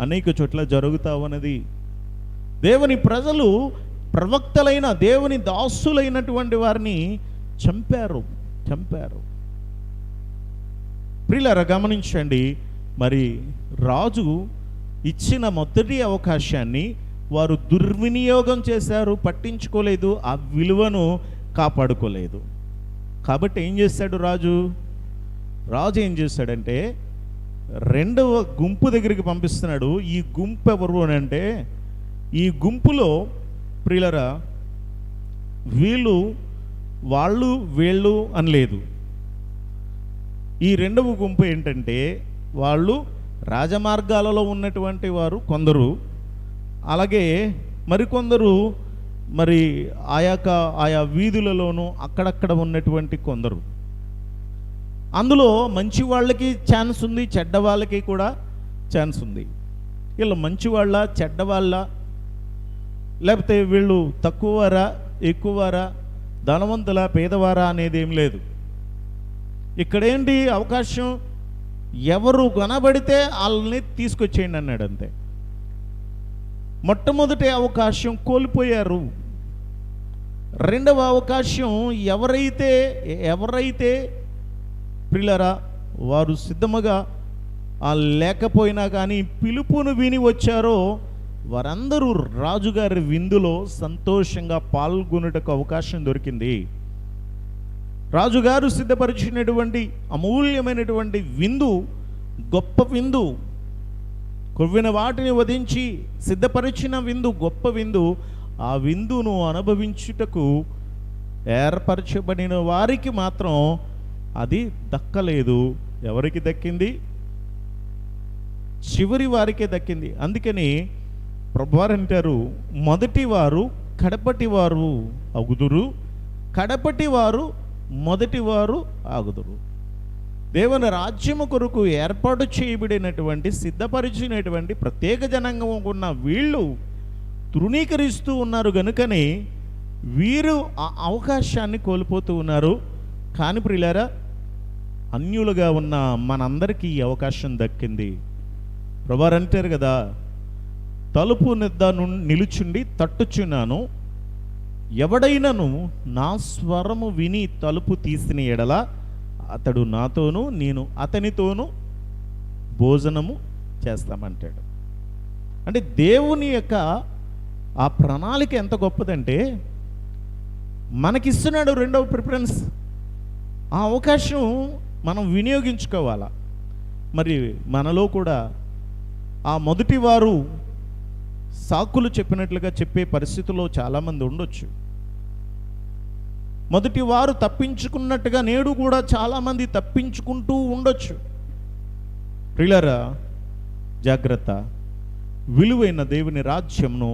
అనేక చోట్ల జరుగుతూ ఉన్నది. దేవుని ప్రజలు ప్రవక్తలైన, దేవుని దాసులైనటువంటి వారిని చంపారు. ప్రియులారా, గమనించండి, మరి రాజు ఇచ్చిన మొదటి అవకాశాన్ని వారు దుర్వినియోగం చేశారు, పట్టించుకోలేదు, ఆ విలువను కాపాడుకోలేదు. కాబట్టి ఏం చేశాడు రాజు ఏం చేశాడంటే రెండవ గుంపు దగ్గరికి పంపిస్తున్నాడు. ఈ గుంపు ఎవరు అని అంటే, ఈ గుంపులో ప్రియులరా వాళ్ళు వీళ్ళు అని లేదు. ఈ రెండవ గుంపు ఏంటంటే వాళ్ళు రాజమార్గాలలో ఉన్నటువంటి వారు కొందరు, అలాగే మరికొందరు ఆయా వీధులలోనూ అక్కడక్కడ ఉన్నటువంటి కొందరు. అందులో మంచి వాళ్ళకి ఛాన్స్ ఉంది, చెడ్డ వాళ్ళకి కూడా ఛాన్స్ ఉంది. వీళ్ళు మంచివాళ్ళ చెడ్డవాళ్ళ, లేకపోతే వీళ్ళు తక్కువవారా ఎక్కువవారా, ధనవంతుల పేదవారా అనేది ఏం లేదు. ఇక్కడేంటి అవకాశం, ఎవరు కనబడితే వాళ్ళని తీసుకొచ్చేయండి అన్నాడు అంతే. మొట్టమొదటి అవకాశం కోల్పోయారు. రెండవ అవకాశం ఎవరైతే ప్రియులారా వారు సిద్ధముగా లేకపోయినా కానీ పిలుపును విని వచ్చారో వారందరూ రాజుగారి విందులో సంతోషంగా పాల్గొనుటకు అవకాశం దొరికింది. రాజుగారు సిద్ధపరిచినటువంటి అమూల్యమైనటువంటి విందు, గొప్ప విందు, కొవ్విన వాటిని వధించి సిద్ధపరిచిన విందు, గొప్ప విందు. ఆ విందును అనుభవించుటకు ఏర్పరచబడిన వారికి మాత్రం అది దక్కలేదు. ఎవరికి దక్కింది? చివరి వారికే దక్కింది. అందుకని ప్రభువారు అంటారు, మొదటి వారు కడపటి వారు అగుదురు, కడపటి వారు మొదటి వారు ఆగుదురు. దేవుని రాజ్యము కొరకు ఏర్పాటు చేయబడినటువంటి సిద్ధపరిచినటువంటి ప్రత్యేక జనాంగం ఉన్న వీళ్ళు తృణీకరిస్తూ ఉన్నారు కనుకనే వీరు ఆ అవకాశాన్ని కోల్పోతూ ఉన్నారు. కానీ ప్రియులారా, అన్యులుగా ఉన్న మనందరికీ ఈ అవకాశం దక్కింది. ప్రభువారు అంటారు కదా, తలుపు నిద్ద నిలుచుండి తట్టుచున్నాను, ఎవడైనను నా స్వరము విని తలుపు తీసిన ఎడల అతడు నాతోనూ నేను అతనితోనూ భోజనము చేస్తామంటాడు. అంటే దేవుని యొక్క ఆ ప్రణాళిక ఎంత గొప్పదంటే మనకిస్తున్నాడు రెండవ ప్రిఫరెన్స్. ఆ అవకాశం మనం వినియోగించుకోవాలా. మరి మనలో కూడా ఆ మొదటి వారు సాకులు చెప్పినట్లుగా చెప్పే పరిస్థితుల్లో చాలామంది ఉండొచ్చు. మొదటి వారు తప్పించుకున్నట్టుగా నేడు కూడా చాలామంది తప్పించుకుంటూ ఉండొచ్చు. ప్రియులారా, జాగ్రత్త. విలువైన దేవుని రాజ్యంను,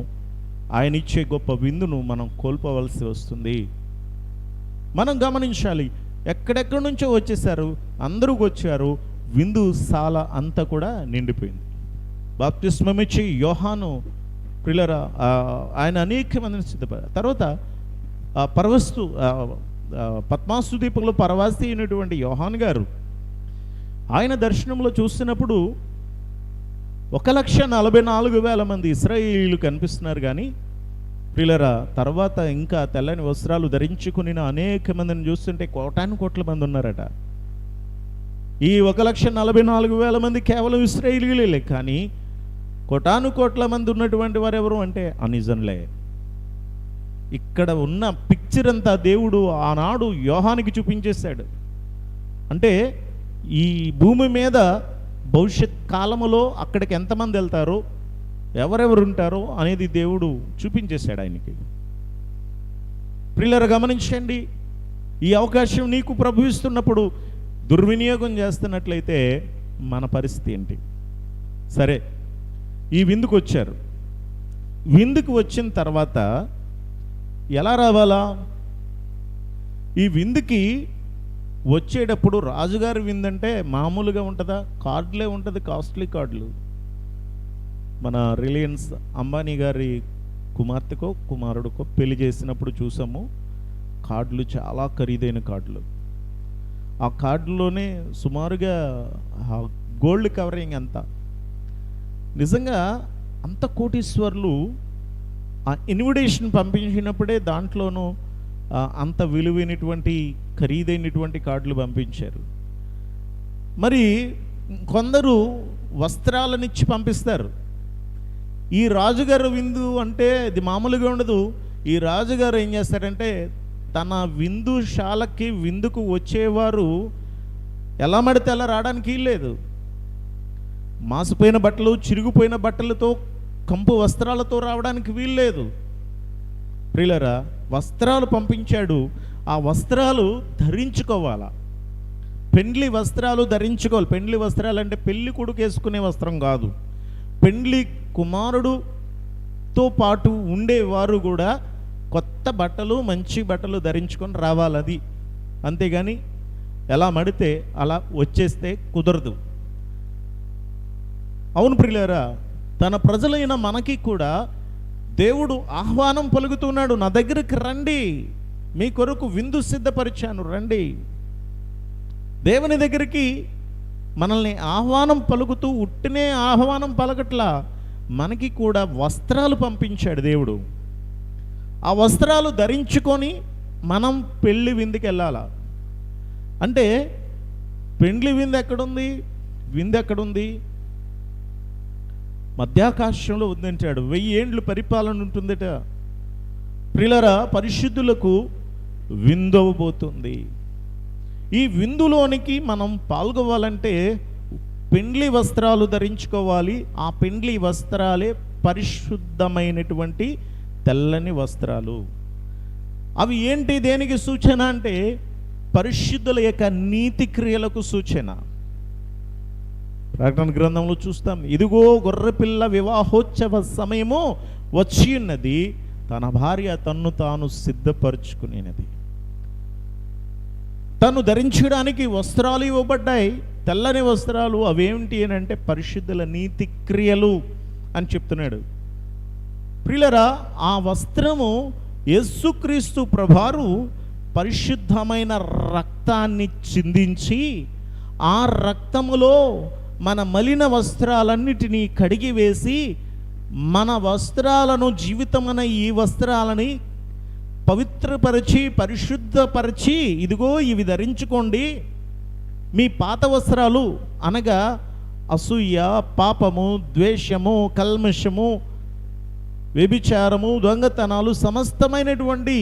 ఆయన ఇచ్చే గొప్ప విందును మనం కోల్పోవలసి వస్తుంది. మనం గమనించాలి, ఎక్కడెక్కడి నుంచో వచ్చేసారు, అందరూ వచ్చారు, విందు సాల అంతా కూడా నిండిపోయింది. బాప్తిస్మమిచ్చి యోహాను ప్రియులారా ఆయన అనేక మందిని సిద్ధపడారు. తర్వాత పద్మాసు దీపంలో పరవాసి అయినటువంటి యోహాన్ గారు ఆయన దర్శనంలో చూస్తున్నప్పుడు 1,44,000 మంది ఇశ్రాయేలీయులు కనిపిస్తున్నారు. కానీ ప్రియులారా, తర్వాత ఇంకా తెల్లని వస్త్రాలు ధరించుకుని అనేక మందిని చూస్తుంటే కోటాను మంది ఉన్నారట. ఈ 1,44,000 మంది కేవలం ఇశ్రాయేలీయులే, కానీ కోటాను మంది ఉన్నటువంటి వారు ఎవరు అంటే అనిజన్లే. ఇక్కడ ఉన్న పిక్చర్ అంతా దేవుడు ఆనాడు యోహానికి చూపించేశాడు. అంటే ఈ భూమి మీద భవిష్యత్ కాలములో అక్కడికి ఎంతమంది వెళ్తారో, ఎవరెవరు ఉంటారో అనేది దేవుడు చూపించేశాడు ఆయనకి. ప్రియులారా, గమనించండి, ఈ అవకాశం నీకు ప్రభువిస్తున్నప్పుడు దుర్వినియోగం చేస్తున్నట్లయితే మన పరిస్థితి ఏంటి? సరే, ఈ విందుకు వచ్చారు. విందుకు వచ్చిన తర్వాత ఎలా రావాలా? ఈ విందుకి వచ్చేటప్పుడు రాజుగారి విందంటే మామూలుగా ఉంటుందా? కార్డులే ఉంటుంది, కాస్ట్లీ కార్డులు. మన రిలయన్స్ అంబానీ గారి కుమార్తెకో కుమారుడికో పెళ్లి చేసినప్పుడు చూసాము, కార్డులు చాలా ఖరీదైన కార్డులు. ఆ కార్డులోనే సుమారుగా గోల్డ్ కవరింగ్ అంతా. నిజంగా అంత కోటీశ్వర్లు ఆ ఇన్విటేషన్ పంపించినప్పుడే దాంట్లోనూ అంత విలువైనటువంటి ఖరీదైనటువంటి కార్డులు పంపించారు. మరి కొందరు వస్త్రాలనిచ్చి పంపిస్తారు, ఈ రాజుగారు విందు అంటే ఇది మామూలుగా ఉండదు. ఈ రాజుగారు ఏం చేస్తాడంటే తన విందుశాలకి విందుకు వచ్చేవారు ఎలా పడితే అలా రావడానికి లేదు. మాసిపోయిన బట్టలు, చిరిగిపోయిన బట్టలతో, కంపు వస్త్రాలతో రావడానికి వీల్లేదు. ప్రియులారా, వస్త్రాలు పంపించాడు. ఆ వస్త్రాలు ధరించుకోవాలా. పెండ్లి వస్త్రాలు ధరించుకోవాలి. పెండ్లి వస్త్రాలు అంటే పెళ్లి కొడుకు వేసుకునే వస్త్రం కాదు. పెండ్లి కుమారుడుతో పాటు ఉండేవారు కూడా కొత్త బట్టలు, మంచి బట్టలు ధరించుకొని రావాలి. అది అంతేగాని ఎలా మడితే అలా వచ్చేస్తే కుదరదు. అవును ప్రియులారా, తన ప్రజలైన మనకి కూడా దేవుడు ఆహ్వానం పలుకుతున్నాడు. నా దగ్గరికి రండి, మీ కొరకు విందు సిద్ధపరిచాను, రండి. దేవుని దగ్గరికి మనల్ని ఆహ్వానం పలుకుతూ ఉట్టినే ఆహ్వానం పలకట్లా, మనకి కూడా వస్త్రాలు పంపించాడు దేవుడు. ఆ వస్త్రాలు ధరించుకొని మనం పెళ్లి విందుకి వెళ్ళాలా. అంటే పెండ్లి విందు ఎక్కడుంది? విందు ఎక్కడుంది? మధ్యాకాశంలో ఉందంటాడు. 1000 ఏండ్లు పరిపాలన ఉంటుందట. ప్రియులారా, పరిశుద్ధులకు విందవబోతుంది. ఈ విందులోనికి మనం పాల్గొవాలంటే పెండ్లి వస్త్రాలు ధరించుకోవాలి. ఆ పెండ్లి వస్త్రాలే పరిశుద్ధమైనటువంటి తెల్లని వస్త్రాలు. అవి ఏంటి, దేనికి సూచన అంటే పరిశుద్ధుల యొక్క నీతి క్రియలకు సూచన. ప్రకటన గ్రంథంలో చూస్తాం, ఇదిగో గొర్రెపిల్ల వివాహోత్సవ సమయము వచ్చి ఉన్నది, తన భార్య తన్ను తాను సిద్ధపరచుకునేది. తను ధరించడానికి వస్త్రాలు ఇవ్వబడ్డాయి, తెల్లని వస్త్రాలు. అవేమిటి అని అంటే పరిశుద్ధుల నీతి క్రియలు అని చెప్తున్నాడు. ప్రియులరా, ఆ వస్త్రము యేసుక్రీస్తు ప్రభువారు పరిశుద్ధమైన రక్తాన్ని చిందించి ఆ రక్తములో మన మలిన వస్త్రాలన్నిటినీ కడిగివేసి మన వస్త్రాలను, జీవితమైన ఈ వస్త్రాలని పవిత్రపరిచి పరిశుద్ధపరిచి, ఇదిగో ఇవి ధరించుకోండి. మీ పాత వస్త్రాలు అనగా అసూయ, పాపము, ద్వేషము, కల్మషము, వ్యభిచారము, దొంగతనాలు, సమస్తమైనటువంటి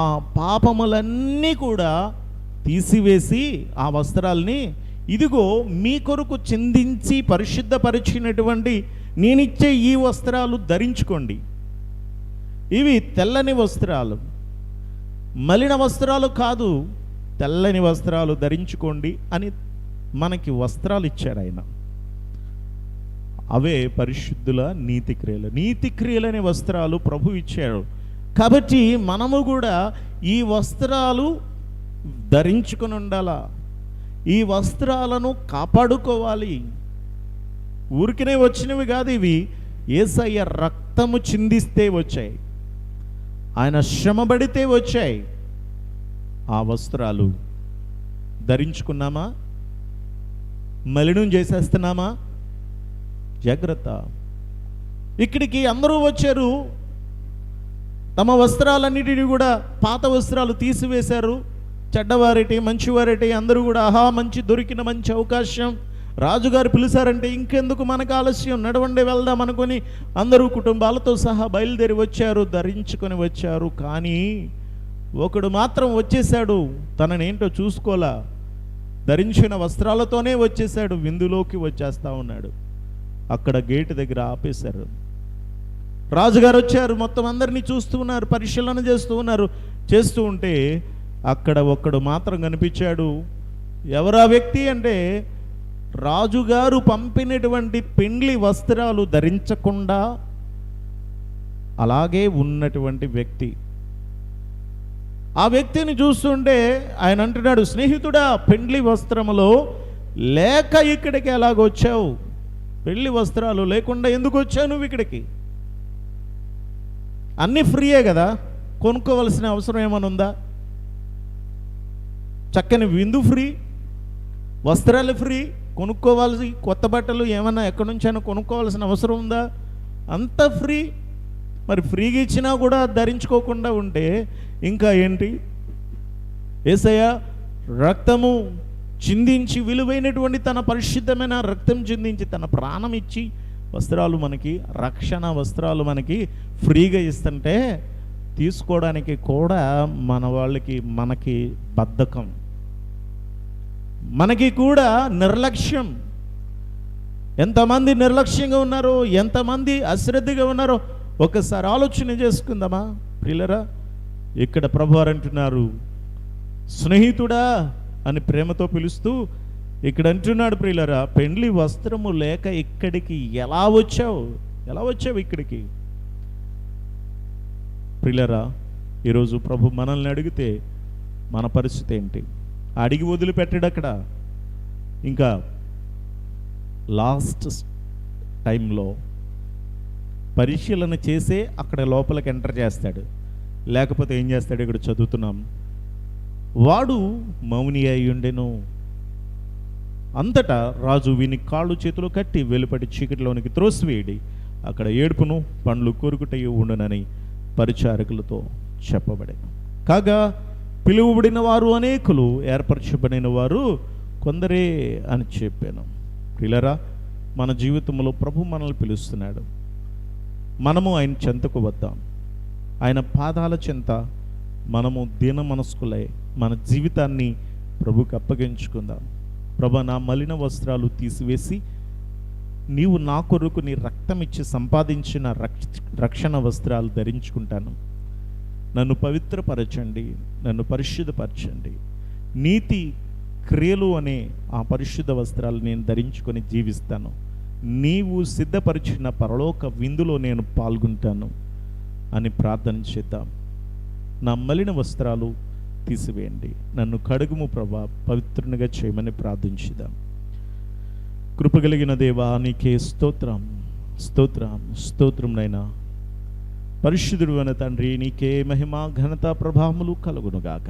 ఆ పాపములన్నీ కూడా తీసివేసి ఆ వస్త్రాల్ని ఇదిగో మీ కొరకు చిందించి పరిశుద్ధపరిచినటువంటి నేనిచ్చే ఈ వస్త్రాలు ధరించుకోండి. ఇవి తెల్లని వస్త్రాలు, మలిన వస్త్రాలు కాదు, తెల్లని వస్త్రాలు ధరించుకోండి అని మనకి వస్త్రాలు ఇచ్చాడు ఆయన. అవే పరిశుద్ధుల నీతి క్రియలు. నీతి క్రియలనే వస్త్రాలు ప్రభు ఇచ్చాడు. కాబట్టి మనము కూడా ఈ వస్త్రాలు ధరించుకొని ఉండాలా. ఈ వస్త్రాలను కాపాడుకోవాలి. ఊరికినే వచ్చినవి కాదు, ఇవి యేసయ్య రక్తము చిందిస్తే వచ్చాయి, ఆయన శ్రమపడితే వచ్చాయి. ఆ వస్త్రాలు ధరించుకున్నామా? మలినం చేసేస్తున్నామా? జాగ్రత్త. ఇక్కడికి అందరూ వచ్చారు, తమ వస్త్రాలన్నిటినీ కూడా, పాత వస్త్రాలు తీసివేశారు. చెడ్డవారేటి, మంచివారేటి అందరూ కూడా ఆహా మంచి దొరికిన మంచి అవకాశం, రాజుగారు పిలిచారంటే ఇంకెందుకు మనకు ఆలస్యం, నడవండి వెళ్దాం అనుకొని అందరూ కుటుంబాలతో సహా బయలుదేరి వచ్చారు, ధరించుకొని వచ్చారు. కానీ ఒకడు మాత్రం వచ్చేసాడు, తననేంటో చూసుకోలా, ధరించిన వస్త్రాలతోనే వచ్చేసాడు, విందులోకి వచ్చేస్తా ఉన్నాడు. అక్కడ గేటు దగ్గర ఆపేశారు. రాజుగారు వచ్చారు, మొత్తం అందరినీ చూస్తూ ఉన్నారు, పరిశీలన చేస్తూ ఉన్నారు. చేస్తూ ఉంటే అక్కడ ఒక్కడు మాత్రం కనిపించాడు. ఎవరా వ్యక్తి అంటే రాజుగారు పంపినటువంటి పెండ్లి వస్త్రాలు ధరించకుండా అలాగే ఉన్నటువంటి వ్యక్తి. ఆ వ్యక్తిని చూస్తుంటే ఆయన అంటున్నాడు, స్నేహితుడా, పెండ్లి వస్త్రములో లేక ఇక్కడికి ఎలాగొచ్చావు? పెళ్లి వస్త్రాలు లేకుండా ఎందుకు వచ్చావు నువ్వు ఇక్కడికి? అన్నీ ఫ్రీయే కదా, కొనుక్కోవలసిన అవసరం ఏమైనా ఉందా? చక్కని విందు ఫ్రీ, వస్త్రాలు ఫ్రీ, కొనుక్కోవాల్సి కొత్త బట్టలు ఏమన్నా ఎక్కడి నుంచైనా కొనుక్కోవాల్సిన అవసరం ఉందా? అంత ఫ్రీ. మరి ఫ్రీగా ఇచ్చినా కూడా ధరించుకోకుండా ఉంటే ఇంకా ఏంటి? యేసయ్య రక్తము చిందించి, విలువైనటువంటి తన పరిశుద్ధమైన రక్తం చిందించి, తన ప్రాణం ఇచ్చి వస్త్రాలు మనకి, రక్షణ వస్త్రాలు మనకి ఫ్రీగా ఇస్తుంటే తీసుకోవడానికి కూడా మన వాళ్ళకి మనకి బద్ధకం, మనకి కూడా నిర్లక్ష్యం. ఎంతమంది నిర్లక్ష్యంగా ఉన్నారో, ఎంతమంది అశ్రద్ధగా ఉన్నారో ఒకసారి ఆలోచన చేసుకుందామా ప్రియులరా? ఇక్కడ ప్రభువారు అంటున్నారు, స్నేహితుడా అని ప్రేమతో పిలుస్తూ ఇక్కడ అంటున్నాడు, ప్రియులరా, పెండ్లి వస్త్రము లేక ఇక్కడికి ఎలా వచ్చావు ఇక్కడికి? ప్రియులరా, ఈరోజు ప్రభు మనల్ని అడిగితే మన పరిస్థితి ఏంటి? అడిగి వదిలిపెట్టాడు అక్కడ. ఇంకా లాస్ట్ టైంలో పరిశీలన చేసే అక్కడ లోపలికి ఎంటర్ చేస్తాడు. లేకపోతే ఏం చేస్తాడు? ఇక్కడ చదువుతున్నాం, వాడు మౌని అయి ఉండెను. అంతటా రాజు వీని కాళ్ళు చేతులు కట్టి వెలుపటి చీకటిలోనికి త్రోసివేయడి, అక్కడ ఏడుపును పండ్లు కొరుకుటయు ఉండునని పరిచారకులతో చెప్పబడెను. కాగా పిలువబడిన వారు అనేకులు, ఏర్పరచబడిన వారు కొందరే అని చెప్పాను. ప్రియులరా, మన జీవితంలో ప్రభు మనల్ని పిలుస్తున్నాడు. మనము ఆయన చెంతకు వద్దాం. ఆయన పాదాల చెంత మనము దీన మనస్కులై మన జీవితాన్ని ప్రభుకి అప్పగించుకుందాం. ప్రభు, నా మలిన వస్త్రాలు తీసివేసి నీవు నా కొరకు నీ రక్తం ఇచ్చి సంపాదించిన రక్షణ వస్త్రాలు ధరించుకుంటాను. నన్ను పవిత్రపరచండి, నన్ను పరిశుద్ధపరచండి. నీతి క్రియలు అనే ఆ పరిశుద్ధ వస్త్రాలు నేను ధరించుకొని జీవిస్తాను. నీవు సిద్ధపరిచిన పరలోక విందులో నేను పాల్గొంటాను అని ప్రార్థన చేద్దాం. నా మలిన వస్త్రాలు తీసివేయండి, నన్ను కడుగుము ప్రభా, పవిత్రునిగా చేయమని ప్రార్థించుదాం. కృపగలిగిన దేవా, నీకే స్తోత్రం, స్తోత్రం, స్తోత్రం నైనా. పరిశుద్ధుడు అయిన తండ్రి, నీకే మహిమ, ఘనత, ప్రభావములు కలుగునుగాక.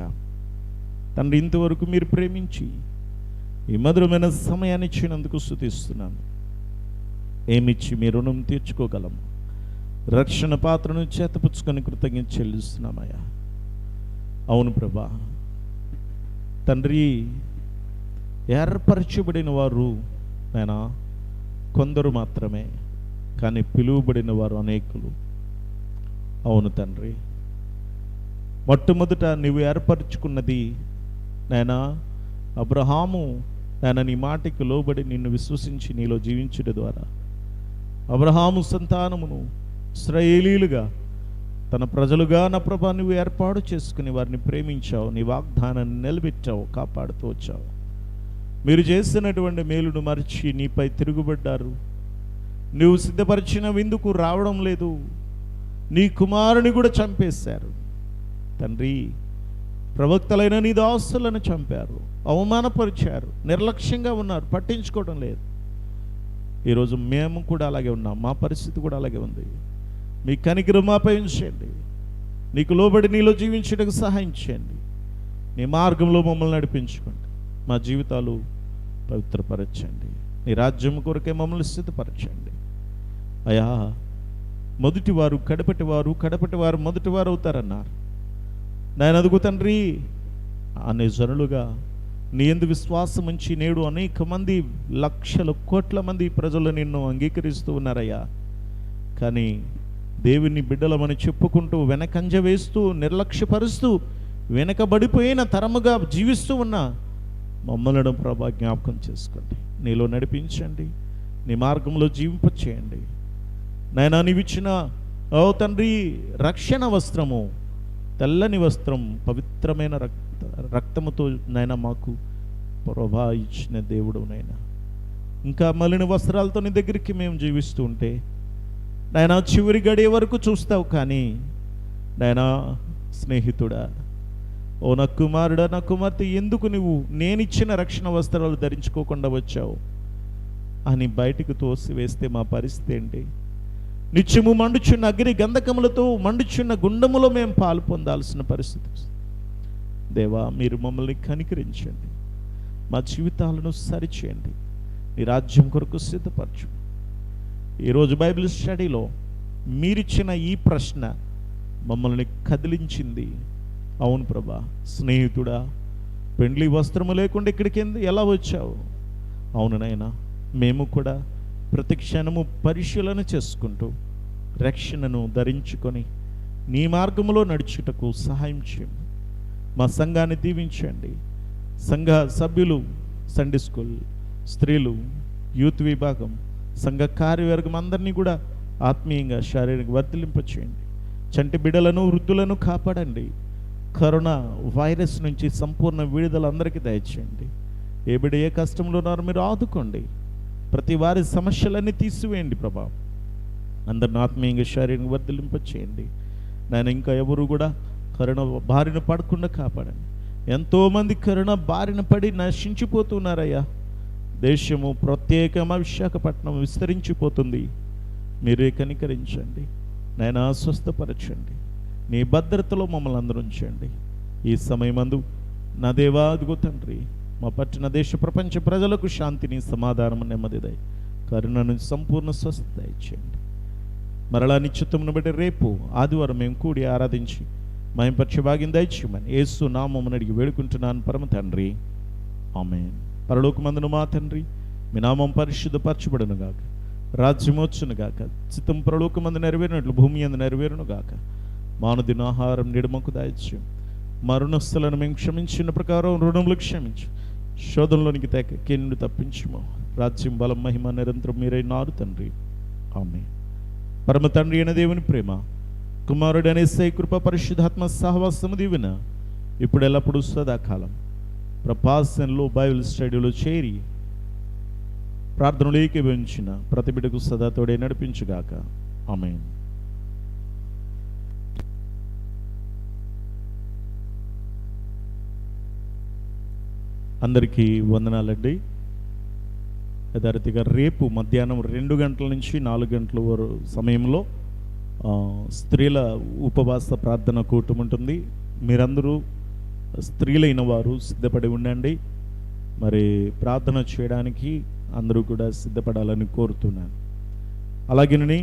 తండ్రి, ఇంతవరకు మీరు ప్రేమించి ఈ మధురమైన సమయాన్ని ఇచ్చినందుకు స్తుతిస్తున్నాను. ఏమిచ్చి మీ రుణం తీర్చుకోగలము? రక్షణ పాత్రను చేతపుచ్చుకొని కృతజ్ఞత చెల్లిస్తున్నామయ్యా. అవును ప్రభా, తండ్రి, ఏర్పరచబడిన వారు నేనా కొందరు మాత్రమే, కానీ పిలువబడిన వారు అనేకులు. అవును తండ్రి, మొట్టమొదట నువ్వు ఏర్పరచుకున్నది నాయనా అబ్రహాము, నాయన నీ మాటకి లోబడి నిన్ను విశ్వసించి నీలో జీవించడం ద్వారా అబ్రహాము సంతానమును ఇశ్రాయేలీలుగా తన ప్రజలుగా నా ప్రభా నువ్వు ఏర్పాటు చేసుకుని వారిని ప్రేమించావు, నీ వాగ్దానాన్ని నిలబెట్టావు, కాపాడుతూ వచ్చావు. మీరు చేస్తున్నటువంటి మేలును మరిచి నీపై తిరుగుబడ్డారు. నువ్వు సిద్ధపరిచిన విందుకు రావడం లేదు, నీ కుమారుని కూడా చంపేశారు తండ్రి. ప్రవక్తలైన నీ దాసులను చంపారు, అవమానపరిచారు, నిర్లక్ష్యంగా ఉన్నారు, పట్టించుకోవడం లేదు. ఈరోజు మేము కూడా అలాగే ఉన్నాం, మా పరిస్థితి కూడా అలాగే ఉంది. మీ కనికరం మాపై ఉంచండి, నీకు లోబడి నీలో జీవించడానికి సహాయం చేయండి. నీ మార్గంలో మమ్మల్ని నడిపించుకోండి, మా జీవితాలు పవిత్రపరచండి, నీ రాజ్యం కొరకే మమ్మల్ని స్థితిపరచండి. అయా, మొదటివారు కడపటివారు, కడపటివారు మొదటివారు అవుతారన్నారు. నేను అదుగు తండ్రి, అనే జనులుగా నీ యందు విశ్వాసం ఉంచి నేడు అనేక మంది, లక్షల కోట్ల మంది ప్రజలు నిన్ను అంగీకరిస్తూ ఉన్నారయ్యా. కానీ దేవుని బిడ్డలమని చెప్పుకుంటూ వెనకంజ వేస్తూ, నిర్లక్ష్యపరుస్తూ, వెనకబడిపోయిన తరముగా జీవిస్తూ ఉన్న మమ్మల్ని ప్రభా జ్ఞాపకం చేసుకోండి, నీలో నడిపించండి, నీ మార్గంలో జీవింపచేయండి. నాయనా, నీవిచ్చిన ఓ తండ్రి రక్షణ వస్త్రము, తెల్లని వస్త్రం, పవిత్రమైన రక్తముతో నైనా మాకు ప్రభా ఇచ్చిన దేవుడు నైనా. ఇంకా మలిన వస్త్రాలతో నీ దగ్గరికి మేము జీవిస్తూ ఉంటే నాయనా చివరి గడియ వరకు చూస్తావు. కానీ నాయనా స్నేహితుడా, ఓ నా కుమారుడా, నా కుమార్తె, ఎందుకు నువ్వు నేనిచ్చిన రక్షణ వస్త్రాలు ధరించుకోకుండా వచ్చావు అని బయటికి తోసివేస్తే మా పరిస్థితి ఏంటి? నిత్యము మండుచున్న అగ్ని గంధకములతో మండుచున్న గుండములో మేము పాలు పొందాల్సిన పరిస్థితి. దేవా, మీరు మమ్మల్ని కనికరించండి, మా జీవితాలను సరిచేయండి, నీ రాజ్యం కొరకు సిద్ధపరచు. ఈరోజు బైబిల్ స్టడీలో మీరిచ్చిన ఈ ప్రశ్న మమ్మల్ని కదిలించింది. అవును ప్రభా, స్నేహితుడా, పెండ్లి వస్త్రము లేకుండా ఇక్కడికి ఎలా వచ్చావు? అవును నాయనా, మేము కూడా ప్రతి క్షణము పరిశీలన చేసుకుంటూ రక్షణను ధరించుకొని నీ మార్గములో నడుచుటకు సహాయం చేయండి. మా సంఘాన్ని దీవించండి. సంఘ సభ్యులు, సండే స్కూల్, స్త్రీలు, యూత్ విభాగం, సంఘ కార్యవర్గం అందరినీ కూడా ఆత్మీయంగా శారీరక వర్ధిలింపచేయండి. చంటి బిడ్డలను, వృద్ధులను కాపాడండి. కరోనా వైరస్ నుంచి సంపూర్ణ విడుదల అందరికీ దయచేయండి. ఏ బిడ్డ ఏ కష్టంలో ఉన్నారో మీరు ఆదుకోండి. ప్రతి వారి సమస్యలన్నీ తీసివేయండి ప్రభా. అందరిని ఆత్మీయంగా శారీరక వర్ధిలింపచేయండి. నేను ఇంకా ఎవరు కూడా కరోనా బారిన పడకుండా కాపాడండి. ఎంతోమంది కరోనా బారిన పడి నశించిపోతున్నారయ్యా. దేశము ప్రత్యేకమా విశాఖపట్నం విస్తరించిపోతుంది. మీరే కనికరించండి నాయన, స్వస్థపరచండి. నీ భద్రతలో మమ్మల్ని అందరూ ఉంచండి. ఈ సమయమందు నా దేవా, అదిగో తండ్రి, మా పట్టిన దేశ ప్రపంచ ప్రజలకు శాంతిని, సమాధానము, నెమ్మదిదై కరుణ నుంచి సంపూర్ణ స్వస్థత ఇచ్చేయండి. మరలా నిశ్చితమును బట్టి రేపు ఆదివారం మేము కూడి ఆరాధించి మహింపరచ భాగ్యం దయచేయమని యేసు నామమున అడిగి వేడుకుంటున్నాను పరమ తండ్రి, ఆమేన్. పరలోకమందున మా తండ్రి, మీ నామం పరిశుద్ధపరచబడును గాక, రాజ్యమొచ్చును గాక, చిత్తం పరలోకమందు నెరవేరినట్లు భూమి అందు నెరవేరును గాక. మానుదిన ఆహారం నేడు మాకు దయచేయం. మా రుణస్థులను మేము క్షమించిన ప్రకారం రుణములు క్షమించు. శోధనలోనికి తేక కీడు తప్పించుము. రాజ్యం, బలం, మహిమ నిరంతరం మీరై నారు తండ్రి, ఆమేన్. పరమ తండ్రి అయిన దేవుని ప్రేమ, కుమారుడు అనే కృప, పరిశుద్ధాత్మ సహవాసము దీవెన ఇప్పుడు ఎల్లప్పుడూ సదాకాలం ప్రపాసనలో బైబిల్ స్టడీలో చేరి ప్రార్థనలు ఏకీభవించిన ప్రతి బిడ్డకు సదా తోడే నడిపించుగాక, ఆమేన్. అందరికీ వందనాలండి. యథార్థిగా రేపు మధ్యాహ్నం 2 గంటల నుంచి 4 గంటల వరకు సమయంలో స్త్రీల ఉపవాస ప్రార్థన కూటమి ఉంటుంది. మీరందరూ స్త్రీలైన వారు సిద్ధపడి ఉండండి. మరి ప్రార్థన చేయడానికి అందరూ కూడా సిద్ధపడాలని కోరుతున్నాను. అలాగేనని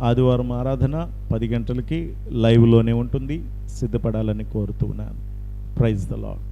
ఆదివారం ఆరాధన 10 గంటలకి లైవ్లోనే ఉంటుంది. సిద్ధపడాలని కోరుతున్నాను. Praise the lord.